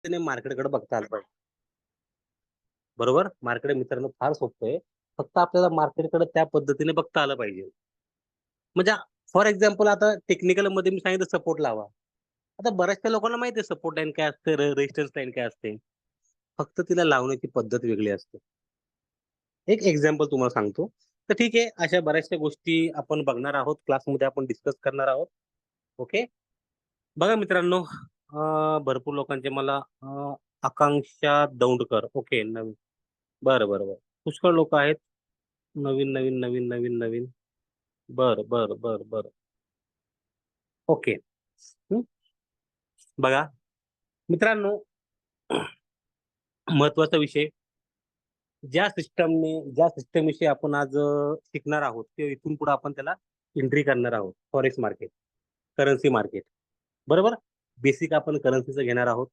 पद्धतीने मार्केटकडे बघता आलं पाहिजे. बरोबर? मार्केट मित्रांनो फार सोपं आहे. फक्त आपल्याला मार्केटकडे त्या पद्धतीने बघता आलं पाहिजे. म्हणजे फॉर एक्झाम्पल आता टेक्निकलमध्ये मी सांगितलं सपोर्ट लावा. आता बऱ्याचशा लोकांना माहिती आहे सपोर्ट लाईन काय असते, रेजिस्टन्स लाईन काय असते. फक्त तिला लावण्याची पद्धत वेगळी असते. एक एक्झाम्पल तुम्हाला सांगतो. तर ठीक आहे, अशा बऱ्याचशा गोष्टी आपण बघणार आहोत. क्लासमध्ये आपण डिस्कस करणार आहोत. ओके. बघा मित्रांनो, भरपूर लोकांचे मला आकांक्षा दौंडकर. ओके. नवीन. बरं, बरं, बरं. पुष्कळ लोकं आहेत. नवीन, नवीन, नवीन, नवीन, नवीन. बरं, बरं, बरं, बरं. ओके. हं. बघा मित्रांनो, महत्त्वाचा विषय ज्या सिस्टमविषयी आपण आज शिकणार आहोत, ते इथून पुढे आपण त्याला एंट्री करणार आहोत. Forex market, currency market. बरोबर? बेसिक आपण करन्सीचं घेणार आहोत.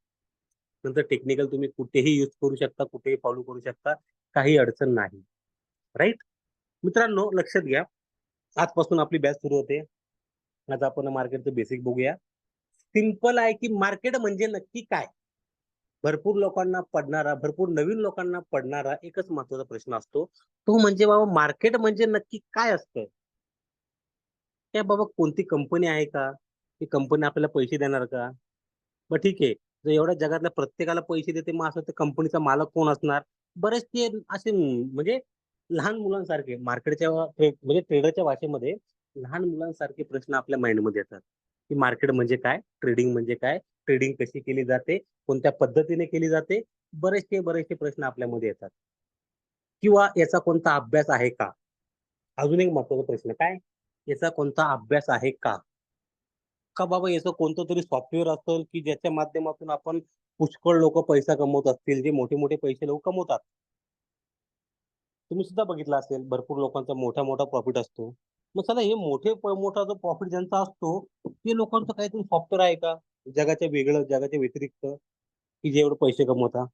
नंतर टेक्निकल तुम्ही कुठेही यूज करू शकता, कुठेही फॉलो करू शकता. काही अडचण नाही. राइट? मित्रांनो लक्षात घ्या, आजपासून आपली बॅच सुरू होते. आज आपण मार्केटचं बेसिक बघूया. सिंपल आहे, की मार्केट म्हणजे नक्की काय? भरपूर नवीन लोकांना पडणारा एकच महत्त्वाचा प्रश्न असतो. तो म्हणजे बाबा मार्केट म्हणजे नक्की काय असतं? काय बाबा कोणती कंपनी आहे का? ती कंपनी आपल्याला पैसे देणार का? मग ठीक आहे. जर एवढ्या जगातल्या प्रत्येकाला पैसे देते, मग असं तर कंपनीचा मालक कोण असणार? बरेचसे असे म्हणजे लहान मुलांसारखे म्हणजे ट्रेडरच्या भाषेमध्ये लहान मुलांसारखे प्रश्न आपल्या माइंडमध्ये येतात, की मार्केट म्हणजे काय? ट्रेडिंग म्हणजे काय? ट्रेडिंग कशी केली जाते? कोणत्या पद्धतीने केली जाते? बरेचसे प्रश्न आपल्यामध्ये येतात. किंवा याचा कोणता अभ्यास आहे का? अजून एक महत्त्वाचा प्रश्न काय? याचा कोणता अभ्यास आहे का? का बाबा याचं कोणतं तरी सॉफ्टवेअर असेल, की ज्याच्या माध्यमातून आपण पुष्कळ लोकं पैसा कमवत असतील, जे मोठे-मोठे पैसे लोकं कमवतात. तुम्ही सुद्धा बघितलं असेल, भरपूर लोकांचा मोठा-मोठा प्रॉफिट असतो. मग चला हे मोठा जो प्रॉफिट ज्यांचा असतो, ते लोकांचं काहीतरी सॉफ्टवेअर आहे का? जगाच्या व्यतिरिक्त, की जे एवढे पैसे कमवतात?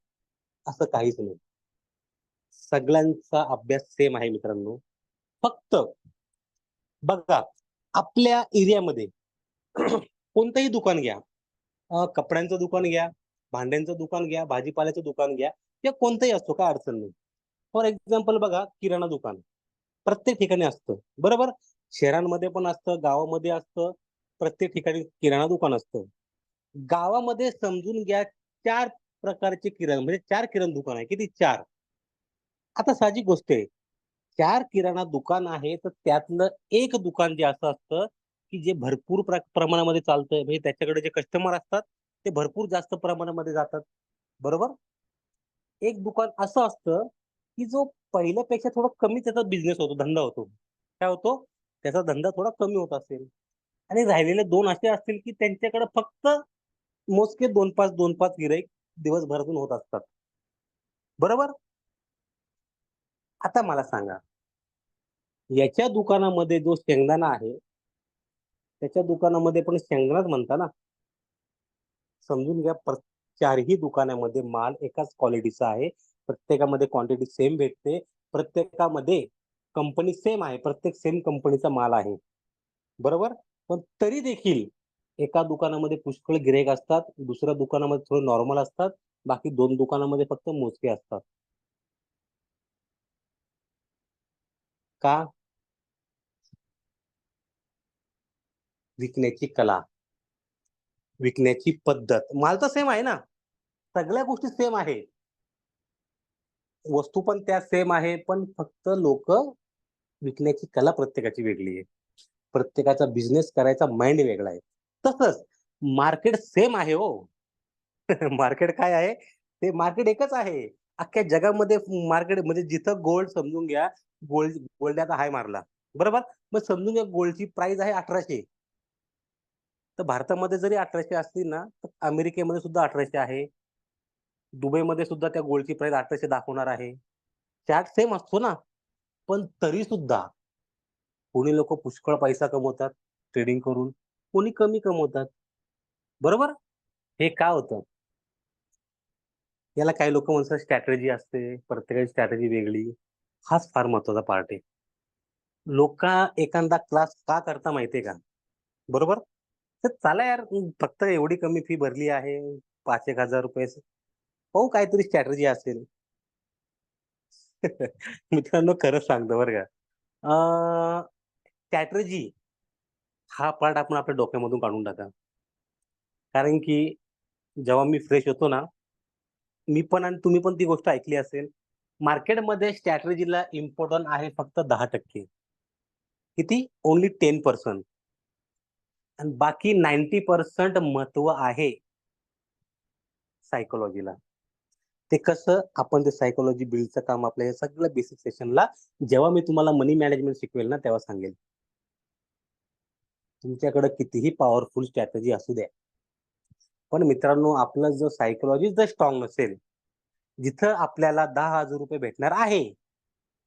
असं काहीच नाही. सगळ्यांचा अभ्यास सेम आहे मित्रांनो. फक्त बघा, आपल्या एरियामध्ये कोणतंही दुकान घ्या. कपड्यांचं दुकान घ्या, भांड्यांचं दुकान घ्या, भाजीपाल्याचं दुकान घ्या किंवा कोणतंही असतो काही अडचण नाही. फॉर एक्झाम्पल बघा किराणा दुकान. प्रत्येक ठिकाणी असतं. बरोबर? शहरांमध्ये पण असतं, गावामध्ये असतं. प्रत्येक ठिकाणी किराणा दुकान असतं. गावामध्ये समजून घ्या 4 प्रकारचे किराणा म्हणजे 4 किराणा दुकान आहे. किती? 4. आता साहजिक गोष्ट आहे. 4 किराणा दुकान आहे, तर त्यातलं एक दुकान जे असं असतं, की जे भरपूर प्रमाणामध्ये चालतंय. म्हणजे त्याच्याकडे जे कस्टमर असतात, ते भरपूर जास्त प्रमाणामध्ये जातात. बरोबर? एक दुकान असं असतं, की जो पहिल्यापेक्षा थोडा कमी त्याचा बिझनेस होतो, धंदा होतो. काय होतो? त्याचा धंदा थोडा कमी होत असेल आणि राहिलेले 2 असे असतील, की त्यांच्याकडे फक्त मोजके 2-5 गिराईक दिवसभरातून होत असतात. बरोबर? आता मला सांगा, याच्या दुकानामध्ये जो शेंगदाणा आहे, त्याच्या दुकानामध्ये पण शेंगदाणाच म्हणता ना? समजून घ्या चारही दुकानामध्ये माल एकाच क्वालिटीचा आहे. प्रत्येकामध्ये क्वांटिटी सेम भेटते. प्रत्येकामध्ये कंपनी सेम आहे. प्रत्येक सेम कंपनीचा माल आहे. बरोबर? पण तरी देखील एका दुकानामध्ये पुष्कळ गिराईक असतात. दुसऱ्या दुकानामध्ये थोडं नॉर्मल असतात. बाकी 2 दुकानामध्ये फक्त मोजके असतात. का? विकण्याची कला, विकण्याची पद्धत. माल तर सेम आहे ना. सगळ्या गोष्टी सेम आहे. वस्तू पण त्या सेम आहे. पण फक्त लोकं विकण्याची कला प्रत्येकाची वेगळी आहे. प्रत्येकाचा बिझनेस करायचा माइंड वेगळा आहे. तसंच मार्केट सेम आहे हो. मार्केट काय आहे? ते मार्केट एकच आहे. अख्ख्या जगामध्ये मार्केट म्हणजे जिथं गोल्ड समजून घ्या, गोल्ड आता हाय मारला. बरोबर? मग समजून घ्या गोल्डची प्राइस आहे 1800. तर भारतामध्ये जरी 1800 असली ना, तर अमेरिकेमध्ये सुद्धा 1800 आहे. दुबईमध्ये सुद्धा त्या गोल्डची प्राइस 1800 दाखवणार आहे. चार्ट सेम असतो ना. पण तरी सुद्धा कोणी लोकं पुष्कळ पैसा कमवतात ट्रेडिंग करून, कोणी कमी कमवतात. बरोबर? हे का होतं? याला काही लोकं म्हणतात स्ट्रॅटेजी असते, प्रत्येकाची स्ट्रॅटेजी वेगळी. हाच फार महत्त्वाचा पार्ट आहे. लोकं एखादा क्लास का करता माहिती का? बरोबर? तर चला यार फक्त एवढी कमी फी भरली आहे. 5,000-1,000 रुपये पाहू, काहीतरी स्ट्रॅटेजी असेल. मित्रांनो खरंच सांगतो बरं का. स्ट्रॅटेजी हा पार्ट आपण आपल्या डोक्यामधून काढून टाका. कारण की जेव्हा मी फ्रेश होतो ना, मी पण आणि तुम्ही पण ती गोष्ट ऐकली असेल. मार्केटमध्ये स्ट्रॅटेजीला इम्पोर्टंट आहे फक्त 10%. किती? ओन्ली 10%. आणि बाकी 90% महत्व आहे सायकॉलॉजीला. ते कसं आपण ते सायकॉलॉजी बिल्डचं काम आपल्या हे सगळं बेसिक सेशनला जेव्हा मी तुम्हाला मनी मॅनेजमेंट शिकवेल ना, तेव्हा सांगेल. तुमच्याकडे कितीही पॉवरफुल स्ट्रॅटेजी असू द्या. पण मित्रांनो, आपलं जर सायकॉलॉजी जर स्ट्रॉंग नसेल, जिथं आपल्याला ₹10,000 भेटणार आहे,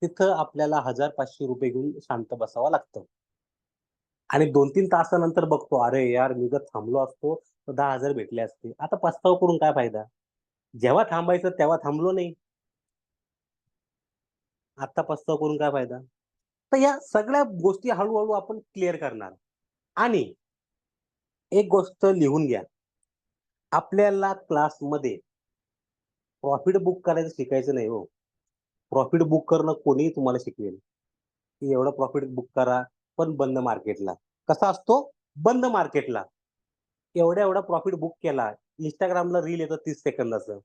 तिथं आपल्याला ₹1,000-500 घेऊन शांत बसावं लागतं. आणि 2-3 तासानंतर बघतो, अरे यार, मी जर थांबलो असतो, तर 10,000 भेटले असते. आता पस्तावा करून काय फायदा? जेव्हा थांबायचं तेव्हा थांबलो नाही. आता पस्तावा करून काय फायदा? तर या सगळ्या गोष्टी हळू आपण क्लिअर करणार. आणि एक गोष्ट लिहून घ्या. आपल्याला क्लासमध्ये प्रॉफिट बुक करायचं शिकायचं नाही हो. प्रॉफिट बुक करणं कोणीही तुम्हाला शिकवेल, की एवढं प्रॉफिट बुक करा, पण बंद मार्केटला. कसा असतो? बंद मार्केटला. एवढा प्रॉफिट बुक केला. Instagramला रील येतं 30 सेकंदाचं.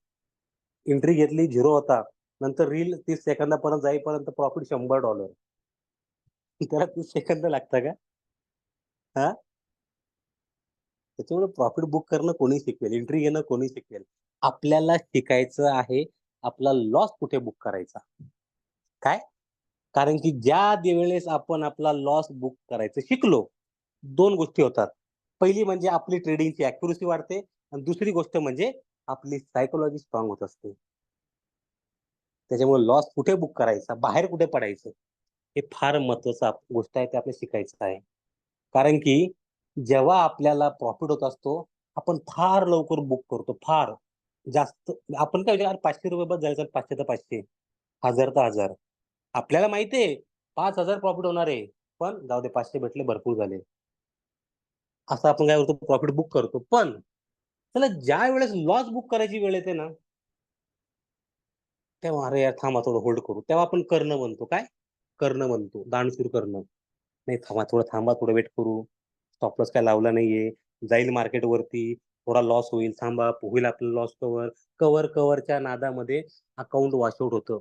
एंट्री घेतली, 0 होता. नंतर रील 30 सेकंदापर्यंत जाईपर्यंत प्रॉफिट $100. त्याला 30 सेकंद लागतं का? हां? त्याच्यामुळे प्रॉफिट बुक करणं कोणी शिकवेल, एंट्री घेणं कोणी शिकवेल. आपल्याला शिकायचं आहे, आपला लॉस कुठे बुक करायचा. काय? कारण की ज्या वेळेस आपण आपला लॉस बुक करायचं शिकलो, 2 गोष्टी होतात. पहिली म्हणजे आपली ट्रेडिंगची ॲक्युरसी वाढते आणि दुसरी गोष्ट म्हणजे आपली सायकॉलॉजी स्ट्रॉंग होत असते. त्याच्यामुळे लॉस कुठे बुक करायचा, बाहेर कुठे पडायचं, हे फार महत्वाचं गोष्ट आहे, ते आपल्याला शिकायचं आहे. कारण की जेव्हा आपल्याला प्रॉफिट होत असतो, आपण फार लवकर बुक करतो, फार जास्त. आपण काय विचार, ₹500 बस झाले, चल 500 तर 500, 1000 तर 1000. आपल्याला माहिती आहे 5,000 प्रॉफिट होणार आहे, पण जाऊ दे 500 भेटले भरपूर झाले. असं आपण काय करतो, प्रॉफिट बुक करतो. पण त्याला ज्यावेळेस लॉस बुक करायची वेळ येते ना, तेव्हा अरे यार थांबा थोडं होल्ड करू. तेव्हा आपण करणं म्हणतो. काय? करणं म्हणतो. दानशूर करणं. नाही थांबा, थोडं वेट करू. स्टॉप लॉस काय लावला नाहीये. जाईल मार्केटवरती. थोडा लॉस होईल. थांबा, होईल आपलं लॉस कव्हर. कव्हरच्या नादामध्ये अकाउंट वॉशआउट होतं.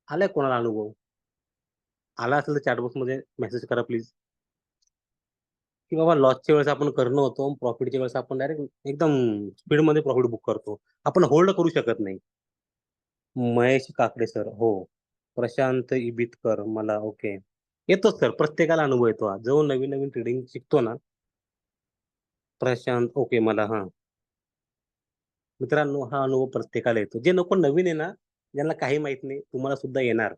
आलाय कोणाला अनुभव? आला असेल तर चॅट बॉक्समध्ये मेसेज करा प्लीज. की बाबा लॉसच्या वेळेस आपण करणं होतो, प्रॉफिटच्या वेळेस आपण डायरेक्ट एकदम स्पीडमध्ये प्रॉफिट बुक करतो. आपण होल्ड करू शकत नाही. महेश काकडे सर. हो. प्रशांत इबितकर. मला ओके. येतोच सर. प्रत्येकाला अनुभव येतो हा. जो नवीन ट्रेडिंग शिकतो ना, प्रशांत ओके मला हां. मित्रांनो, हा अनुभव प्रत्येकाला येतो. जे लोक नवीन आहे ना, ज्यांना काही माहित नाही, तुम्हाला सुद्धा येणार.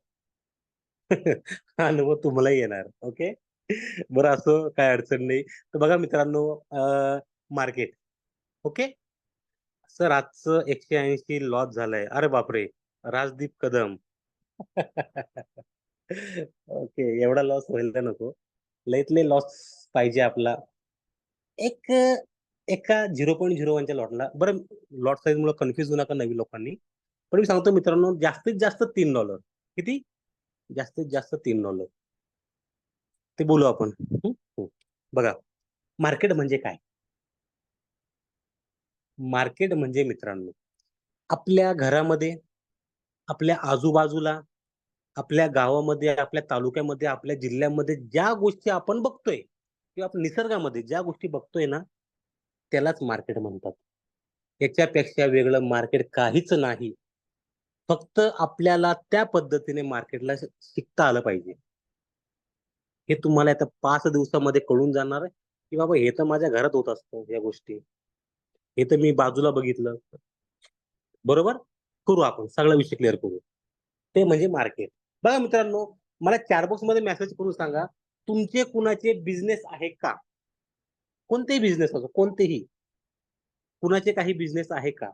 हा अनुभव तुम्हालाही येणार. ओके. बरं असो, काही अडचण नाही. तर बघा मित्रांनो, मार्केट ओके. सर आजचं 180 लॉस झालाय. अरे बापरे! राजदीप कदम. ओके. एवढा लॉस व्हायला नको. लईत लई लॉस पाहिजे आपला. एक एका 0.01च्या लॉटला बरं, लॉट साइजमुळे कन्फ्यूज होऊ नका नवीन लोकांनी. पण मी सांगतो मित्रांनो, जास्तीत जास्त $3. किती? जास्तीत जास्त $3. ते बोलू आपण. हं, हं. बघा, मार्केट म्हणजे काय? मार्केट म्हणजे मित्रांनो, आपल्या घरामध्ये, आपल्या आजूबाजूला, आपल्या गावामध्ये, आपल्या तालुक्यामध्ये, आपल्या जिल्ह्यामध्ये ज्या गोष्टी आपण बघतोय किंवा आपण निसर्गामध्ये ज्या गोष्टी बघतोय ना, त्यालाच मार्केट म्हणतात. याच्यापेक्षा वेगळं मार्केट काहीच नाही. फक्त आपल्याला त्या पद्धतीने मार्केटला शिकता आलं पाहिजे. हे तुम्हाला आता 5 दिवसामध्ये कळून जाणार आहे, की बाबा हे तर माझ्या घरात होत असतं या गोष्टी. हे तर मी बाजूला बघितलं. बरोबर? करू आपण सगळा विषय क्लिअर करू. ते म्हणजे मार्केट. बघा मित्रांनो, मला चॅट बॉक्समध्ये मेसेज करून सांगा, तुमचे कुणाचे बिझनेस आहे का? कोणतेही बिझनेस असो, कोणतेही. कुणाचे काही बिझनेस आहे का?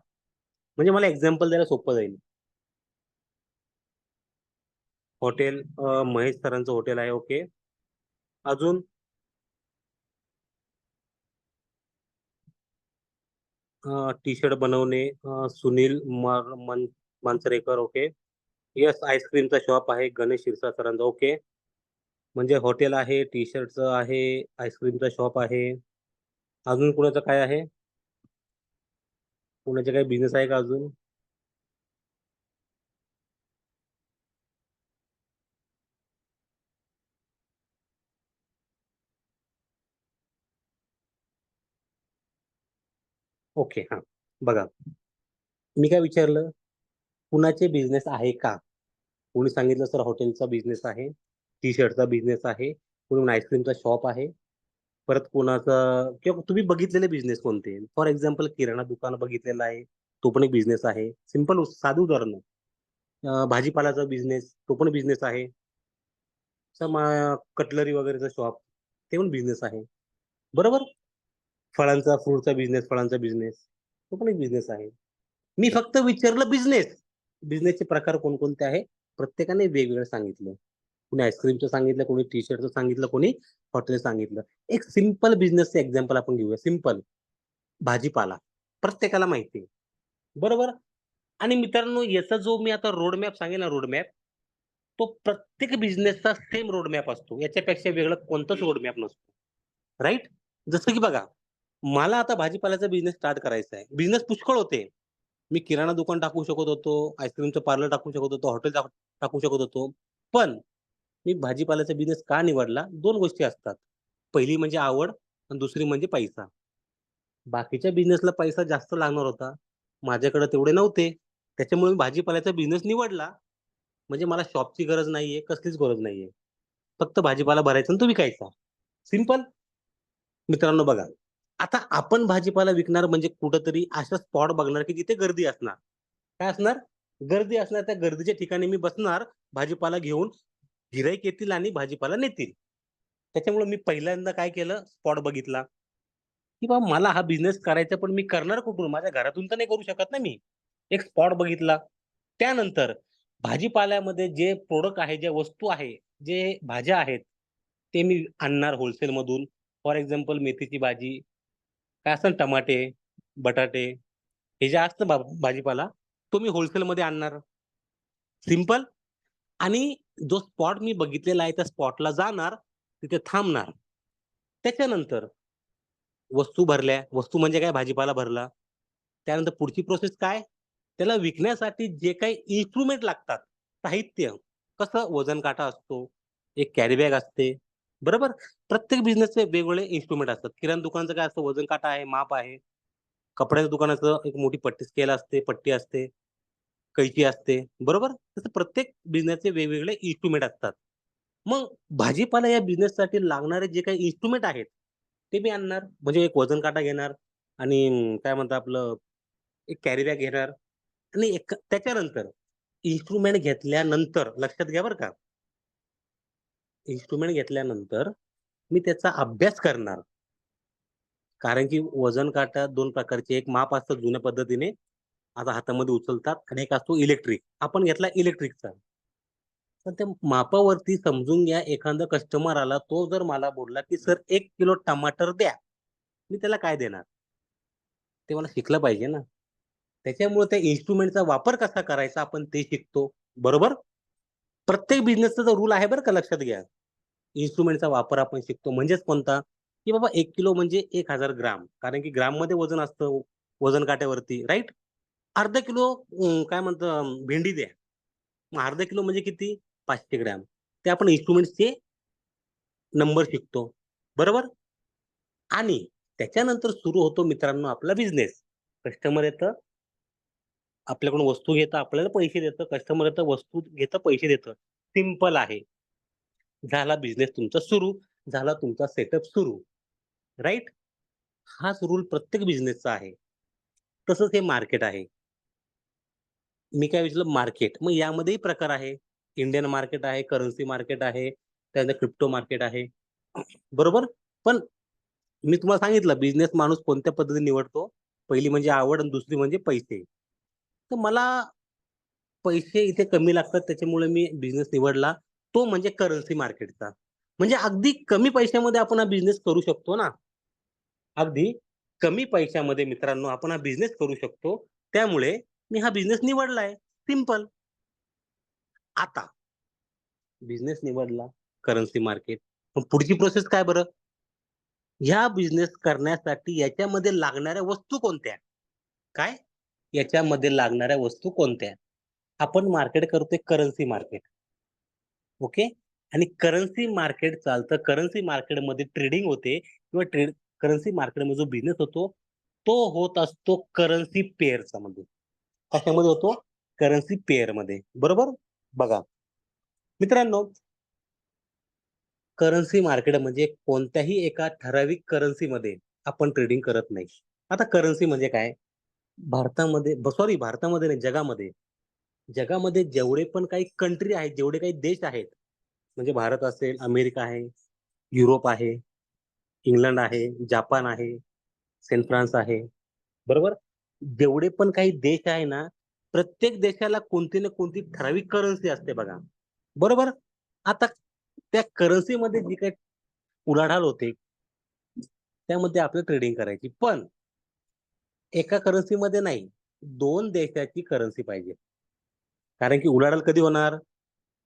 म्हणजे मला एक्झाम्पल द्यायला सोपं जाईल. हॉटेल, महेश सरांचं हॉटेल आहे. ओके. अजून? टी शर्ट बनवणे, सुनील मांजरेकर. ओके. येस, आईस्क्रीमचा शॉप आहे गणेश क्षीरसागरांचा. ओके. म्हणजे हॉटेल आहे, टी शर्टचं आहे, आईस्क्रीमचा शॉप आहे. अजून कुणाचं काय आहे? कुणाचे काही बिझनेस आहे का अजून? ओके. हा, बघा, मी काय विचारलं, कुणाचे बिझनेस आहे का? कोणी सांगितलं सर हॉटेलचा बिझनेस आहे, टी शर्टचा बिझनेस आहे, कोणी आईस्क्रीमचा शॉप आहे. परत कोणाचा किंवा तुम्ही बघितलेले बिझनेस कोणते? फॉर एक्झाम्पल किराणा दुकान बघितलेला आहे, तो पण एक बिझनेस आहे. सिंपल साधं उदाहरण आहे. भाजीपालाचा बिझनेस, तो पण बिझनेस आहे. कटलरी वगैरेचा शॉप, ते पण बिझनेस आहे. बरोबर. फळांचा, फ्रूटचा बिझनेस, फळांचा बिझनेस, तो पण एक बिझनेस आहे. मी फक्त विचारलं बिझनेस. बिझनेसचे प्रकार कोणकोणते आहे, प्रत्येकाने वेगवेगळं सांगितलं. कोणी आईस्क्रीमचं सांगितलं, कोणी टी शर्टचं सांगितलं, कोणी हॉटेल सांगितलं. एक सिंपल बिझनेसचं एक्झाम्पल आपण घेऊया. सिंपल भाजीपाला, प्रत्येकाला माहिती आहे. बरोबर. आणि मित्रांनो, याचा जो मी आता रोड मॅप सांगेल ना, रोड मॅप, तो प्रत्येक बिझनेसचा सेम रोड मॅप असतो. याच्यापेक्षा वेगळं कोणताच रोड मॅप नसतो. राइट? जसं की बघा, मला आता भाजीपाल्याचा बिझनेस स्टार्ट करायचा आहे. बिझनेस पुष्कळ होते. मी किराणा दुकान टाकू शकत होतो, आईस्क्रीमचं पार्लर टाकू शकत होतो, हॉटेल टाकू शकत होतो. पण मी भाजीपाल्याचा बिझनेस का निवडला? 2 गोष्टी असतात. पहिली म्हणजे आवड आणि दुसरी म्हणजे पैसा. बाकीच्या बिझनेसला पैसा जास्त लागणार होता. माझ्याकडे तेवढे नव्हते. त्याच्यामुळे मी भाजीपाल्याचा बिझनेस निवडला. म्हणजे मला शॉपची गरज नाहीये, कसलीच गरज नाहीये. फक्त भाजीपाला भरायचा आणि तो विकायचा. सिंपल. मित्रांनो बघा, आता आपण भाजीपाला विकणार म्हणजे कुठेतरी असा स्पॉट बघणार, की जिथे गर्दी असणार. काय असणार? गर्दी असणार. त्या गर्दीच्या ठिकाणी मी बसणार, भाजीपाला घेऊन. गिराईक येतील आणि भाजीपाला नेतील. त्याच्यामुळे मी पहिल्यांदा काय केलं, स्पॉट बघितला, की बाबा मला हा बिझनेस करायचा, पण मी करणार कुठून? माझ्या घरातून तर नाही करू शकत ना मी. एक स्पॉट बघितला. त्यानंतर भाजीपाल्यामध्ये जे प्रॉडक्ट आहे, ज्या वस्तू आहे, जे भाज्या आहेत, ते मी आणणार होलसेलमधून. फॉर एक्झाम्पल मेथीची भाजी, काय असतं ना, टमाटे, बटाटे, हे जे असतं भाजीपाला, तो मी होलसेलमध्ये आणणार. सिंपल. आणि जो स्पॉट मी बघितलेला आहे, त्या स्पॉटला जाणार, तिथे थांबणार. त्याच्यानंतर वस्तू भरल्या. वस्तू म्हणजे काय? भाजीपाला भरला. त्यानंतर पुढची प्रोसेस काय? त्याला विकण्यासाठी जे काही इन्स्ट्रुमेंट लागतात, साहित्य, कसं वजन काटा असतो, एक कॅरी बॅग असते, बरोबर? प्रत्येक बिझनेसचे वेगवेगळे इन्स्ट्रुमेंट असतात. किराणा दुकानाचं काय असतं? वजन काटा आहे, माप आहे. कपड्याच्या दुकानाचं एक मोठी पट्टी, स्केल असते, पट्टी असते, कैची असते, बरोबर? तसं प्रत्येक बिझनेसचे वेगवेगळे इन्स्ट्रुमेंट असतात. मग भाजीपाला या बिझनेससाठी लागणारे जे काही इन्स्ट्रुमेंट आहेत, ते मी आणणार. म्हणजे एक वजन काटा घेणार आणि काय म्हणतात आपलं, एक कॅरी बॅग घेणार आणि एक त्याच्यानंतर इन्स्ट्रुमेंट घेतल्यानंतर लक्षात घ्या बरं का, इन्स्ट्रुमेंट घेतल्यानंतर मी त्याचा अभ्यास करणार. कारण की वजन काटा 2 प्रकारचे, एक माप असतं जुन्या पद्धतीने, आता हातामध्ये उचलतात, आणि एक असतो इलेक्ट्रिक. आपण घेतला इलेक्ट्रिकचा. तर त्या मापावरती समजून घ्या, एखादा कस्टमर आला, तो जर मला बोलला, की "सर 1 किलो टमाटर द्या." मी त्याला काय देणार? ते मला शिकलं पाहिजे ना. त्याच्यामुळे त्या इन्स्ट्रुमेंटचा वापर कसा करायचा आपण ते शिकतो. बरोबर? प्रत्येक बिझनेसचा जो रूल आहे बरं का, लक्षात घ्या. इन्स्ट्रुमेंटचा वापर आपण शिकतो म्हणजेच कोणता? की बाबा 1 किलो म्हणजे 1000 ग्राम. कारण की ग्राममध्ये वजन असतं वजन काट्यावरती, राइट? अर्धा किलो काय म्हणतं भेंडी द्या. मग अर्धा किलो म्हणजे किती? 500 ग्रॅम. ते आपण इन्स्ट्रुमेंट्सचे नंबर शिकतो. बरोबर? आणि त्याच्यानंतर सुरू होतो मित्रांनो आपला बिझनेस. कस्टमर येतं, आपल्याकडून वस्तू घेतं, आपल्याला पैसे देतं. कस्टमर येतं, वस्तू घेतं, पैसे देतं. सिंपल आहे. झाला बिझनेस तुमचा सुरू, झाला तुमचा सेटअप सुरू. राइट? हाच रूल प्रत्येक बिझनेसचा आहे. तसंच हे मार्केट आहे. मी काय विचारलं मार्केट. मग यामध्येही प्रकार आहे. इंडियन मार्केट आहे, करन्सी मार्केट आहे, त्यानंतर क्रिप्टो मार्केट आहे. बरोबर? पण मी तुम्हाला सांगितलं बिझनेस माणूस कोणत्या पद्धतीने निवडतो. पहिली म्हणजे आवड आणि दुसरी म्हणजे पैसे. तर मला पैसे इथे कमी लागतात, त्याच्यामुळे मी बिझनेस निवडला. तो म्हणजे करन्सी मार्केटचा. म्हणजे अगदी कमी पैशामध्ये आपण हा बिझनेस करू शकतो ना. अगदी कमी पैशामध्ये मित्रांनो आपण हा बिझनेस करू शकतो. त्यामुळे मी हा बिझनेस निवडलाय. सिंपल. आता बिझनेस निवडला, करन्सी मार्केट. मग पुढची प्रोसेस काय बरं? ह्या बिझनेस करण्यासाठी याच्यामध्ये लागणाऱ्या वस्तू कोणत्या? काय? याच्यामध्ये लागणाऱ्या वस्तू कोणत्या? आपण मार्केट करतोय करन्सी मार्केट. ओके. आणि करन्सी मार्केट चालतं. करन्सी मार्केटमध्ये ट्रेडिंग होते किंवा करन्सी मार्केटमध्ये जो बिझनेस होतो, तो होत असतो करन्सी पेअर्स मध्ये. कशामध्ये होतो? करन्सी पेअरमध्ये. बरोबर? बघा. मित्रांनो, करन्सी मार्केट म्हणजे कोणत्याही एका ठराविक करन्सीमध्ये आपण ट्रेडिंग करत नाही. आता करन्सी म्हणजे काय? भारतामध्ये नाही, जगामध्ये. जगामध्ये जेवढे पण काही कंट्री आहेत, जेवढे काही देश आहेत, म्हणजे भारत असेल, अमेरिका आहे, युरोप आहे, इंग्लंड आहे, जापान आहे, सेंट फ्रान्स आहे, बरोबर? जेवढे पण काही देश आहे ना, प्रत्येक देशाला कोणती ना कोणती ठराविक करन्सी असते बघा. बरोबर? आता त्या करन्सीमध्ये जी काही उलाढाल होते, त्यामध्ये आपल्याला ट्रेडिंग करायची. पण एका करन्सीमध्ये नाही, 2 देशाची करन्सी पाहिजे. कारण की उलाढाल कधी होणार?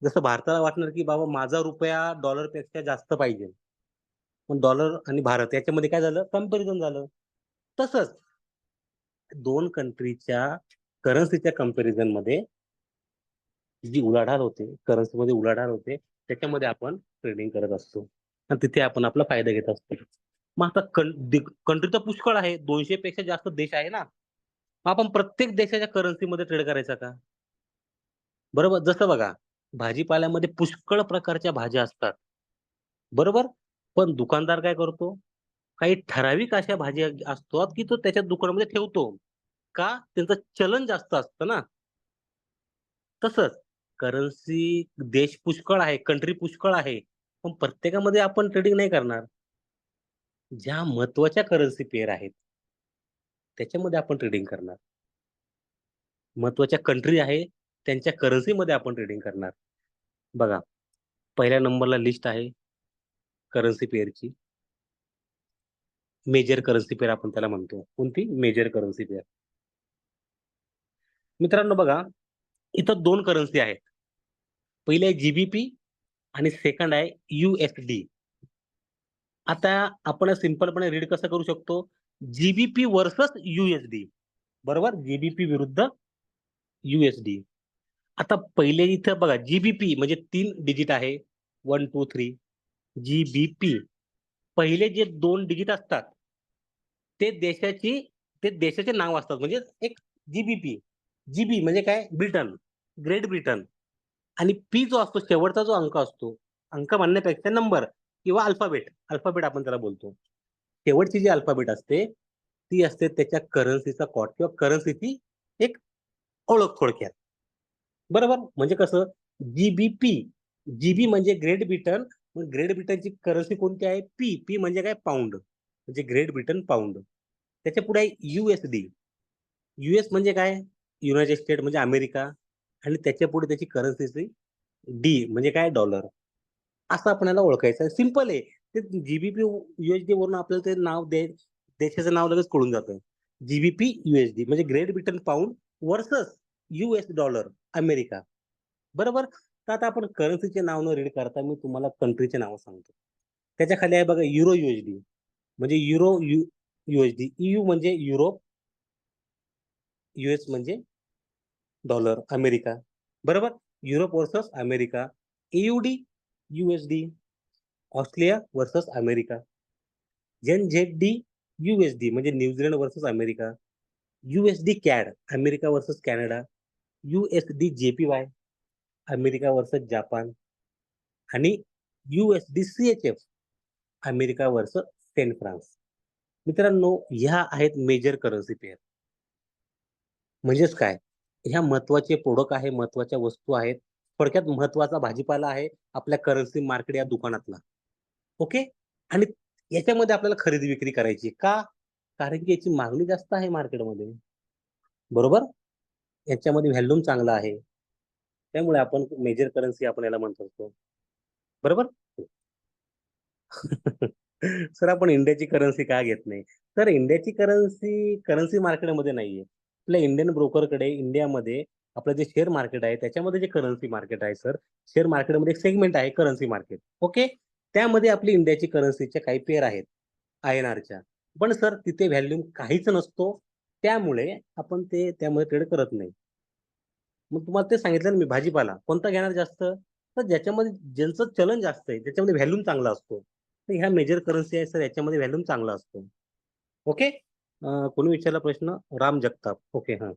जसं भारताला वाटणार, की बाबा माझा रुपया डॉलरपेक्षा जास्त पाहिजे. पण डॉलर आणि भारत याच्यामध्ये काय झालं? कंपॅरिझन झालं. तसंच 2 कंट्रीच्या करन्सीच्या कंपॅरिझनमध्ये जी उलाढाल होते, करन्सीमध्ये उलाढाल होते, त्याच्यामध्ये आपण ट्रेडिंग करत असतो. आणि तिथे आपण आपला फायदा घेत असतो. मग आता कंट्री तर पुष्कळ आहे. 200 पेक्षा जास्त देश आहे ना. मग आपण प्रत्येक देशाच्या करन्सीमध्ये ट्रेड करायचा का? बरोबर. जसं बघा, भाजीपाल्यामध्ये पुष्कळ प्रकारच्या भाज्या असतात. बरोबर? पण दुकानदार काय करतो? काही ठराविक अशा भाज्या असतात, की तो त्याच्या दुकानामध्ये ठेवतो. का? त्यांचं चलन जास्त असतं ना. तसंच करन्सी देश पुष्कळ आहे, कंट्री पुष्कळ आहे. पण प्रत्येकामध्ये आपण ट्रेडिंग नाही करणार. ज्या महत्त्वाच्या करन्सी पेअर आहेत, त्याच्यामध्ये आपण ट्रेडिंग करणार. महत्त्वाच्या कंट्री आहे, त्यांच्या करन्सीमध्ये आपण ट्रेडिंग करणार. बघा, पहिल्या नंबरला लिस्ट आहे करन्सी पेअरची. मेजर करन्सी पेअर आपण त्याला म्हणतो. कोणती? Major currency pair. मित्रांनो बघा, इथं 2 करन्सी आहेत. पहिली आहे जी आणि सेकंड आहे USD. आता आपण सिंपलपणे रीड कसं करू शकतो? जी व्हर्सस USD. बरोबर? जी विरुद्ध USD. आता पहिले इथं बघा जी म्हणजे 3 डिजिट आहे. 1, 2, 3. जी पहिले जे 2 डिजिट असतात, ते देशाची ते देशाचे नाव असतात. म्हणजे एक जी म्हणजे काय? Britain, great Britain. आणि पी जो असतो शेवटचा जो अंक असतो, अंक म्हणण्यापेक्षा नंबर किंवा अल्फाबेट आपण त्याला बोलतो. शेवटची जी अल्फाबेट असते, ती असते त्याच्या करन्सीचा कोड किंवा करन्सीची एक ओळख थोडक्यात. बरोबर? म्हणजे कसं जी-बी-पी, म्हणजे ग्रेट ब्रिटन. मग ग्रेट ब्रिटनची करन्सी कोणती आहे? पी म्हणजे काय? पाउंड. म्हणजे ग्रेट ब्रिटन पाउंड. त्याच्या पुढे आहे USD. म्हणजे काय? युनायटेड स्टेट म्हणजे अमेरिका आणि त्याच्यापुढे त्याची करन्सीची म्हणजे काय? डॉलर. असं आपल्याला ओळखायचं आहे. सिंपल आहे. ते USD वरून आपल्याला ते देशाचं नाव लगेच कळून जातं. USD म्हणजे great Britain pound versus US dollar America. बरोबर? तर आता आपण करन्सीचे नाव न रीड करता मी तुम्हाला कंट्रीचे नावं सांगतो. त्याच्या खाली आहे बघा USD म्हणजे USD. EU म्हणजे युरोप, US म्हणजे डॉलर अमेरिका. बरोबर? Europe versus America. AUD, USD. Australia versus America. NZD, USD म्हणजे New Zealand versus America. USD CAD America versus Canada. USD JPY America versus जापान आणि USD CHF America versus Saint France. मित्रांनो, ह्या आहेत major currency pair. म्हणजेच काय? ह्या महत्त्वाचे प्रॉडक्ट आहे, महत्त्वाच्या वस्तू आहेत. थोडक्यात महत्त्वाचा भाजीपाला आहे आपल्या करन्सी मार्केट या दुकानातला. ओके. आणि याच्यामध्ये आपल्याला खरेदी विक्री करायची. का? कारण की याची मागणी जास्त आहे मार्केटमध्ये. बरोबर? याच्यामध्ये व्हॉल्यूम चांगला आहे. त्यामुळे आपण मेजर करन्सी आपण याला म्हणत असतो. बरोबर? सर आपण इंडियाची करन्सी का घेत नाही? तर इंडियाची करन्सी करन्सी मार्केटमध्ये नाहीये. आपल्या इंडियन ब्रोकरकडे इंडियामध्ये आपलं जे शेअर मार्केट आहे त्याच्यामध्ये जे करन्सी मार्केट आहे सर, शेअर मार्केटमध्ये एक सेगमेंट आहे करन्सी मार्केट. ओके. त्यामध्ये आपली इंडियाची करन्सीच्या काही पेअर आहेत आय-एन-आरच्या. पण सर तिथे व्हॅल्यू काहीच नसतो. त्यामुळे आपण ते त्यामध्ये ट्रेड करत नाही. मग तुम्हाला ते सांगितलं ना मी भाजीपाला कोणता घेणार जास्त? तर ज्याच्यामध्ये ज्यांचं चलन जास्त आहे, त्याच्यामध्ये व्हॅल्यूम चांगला असतो. तर ह्या मेजर करन्सी आहे सर याच्यामध्ये व्हॅल्यूम चांगला असतो. ओके. कोणी विचारला प्रश्न? राम जगताप. ओके, हां.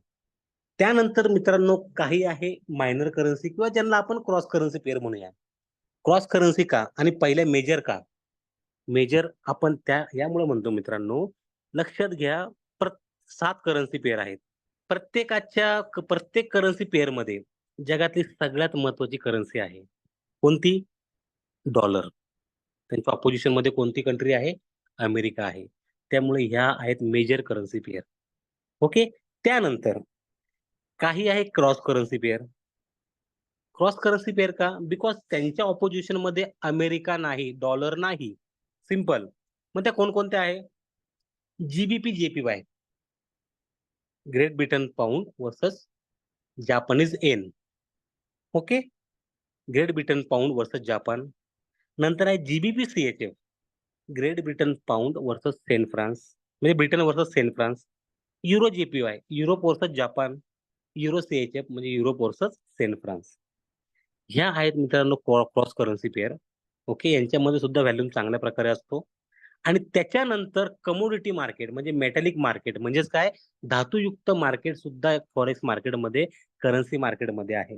त्यानंतर मित्रांनो काही आहे मायनर करन्सी किंवा ज्यांना आपण क्रॉस करन्सी पेअर म्हणूया. क्रॉस करन्सी का? आणि पहिल्या मेजर का? मेजर आपण त्या यामुळे म्हणतो मित्रांनो, लक्षात घ्या 7 करन्सी पेअर आहेत. प्रत्येक करन्सी पेअरमध्ये जगातली सगळ्यात महत्त्वाची करन्सी आहे. कोणती? डॉलर. त्यांच्या अपोझिशनमध्ये कोणती कंट्री आहे? अमेरिका आहे. त्यामुळे ह्या आहेत मेजर करन्सी पेअर. ओके. त्यानंतर काही आहे cross currency pair. Cross currency pair का? बिकॉज त्यांच्या अपोझिशनमध्ये अमेरिका नाही, डॉलर नाही. सिंपल. मग त्या कोणकोणत्या आहे? G B P, J P Y. Great Britain pound versus Japanese yen. Okay. Great Britain pound versus जापान. नंतर आहे G B P, C H F. Great Britain pound versus Saint France. म्हणजे Britain versus Saint France. Euro J P Y. Europe versus जापान. युरो सी-एच-एफ म्हणजे Europe versus Saint France. ह्या आहेत मित्रांनो cross currency pair. Okay. यांच्यामध्ये सुद्धा व्हॅल्यूम चांगल्या प्रकारे असतो. आणि त्याच्यानंतर कमोडिटी मार्केट म्हणजे मेटॅलिक मार्केट म्हणजेच काय धातुयुक्त मार्केट सुद्धा फॉरेक्स मार्केटमध्ये करन्सी मार्केटमध्ये आहे.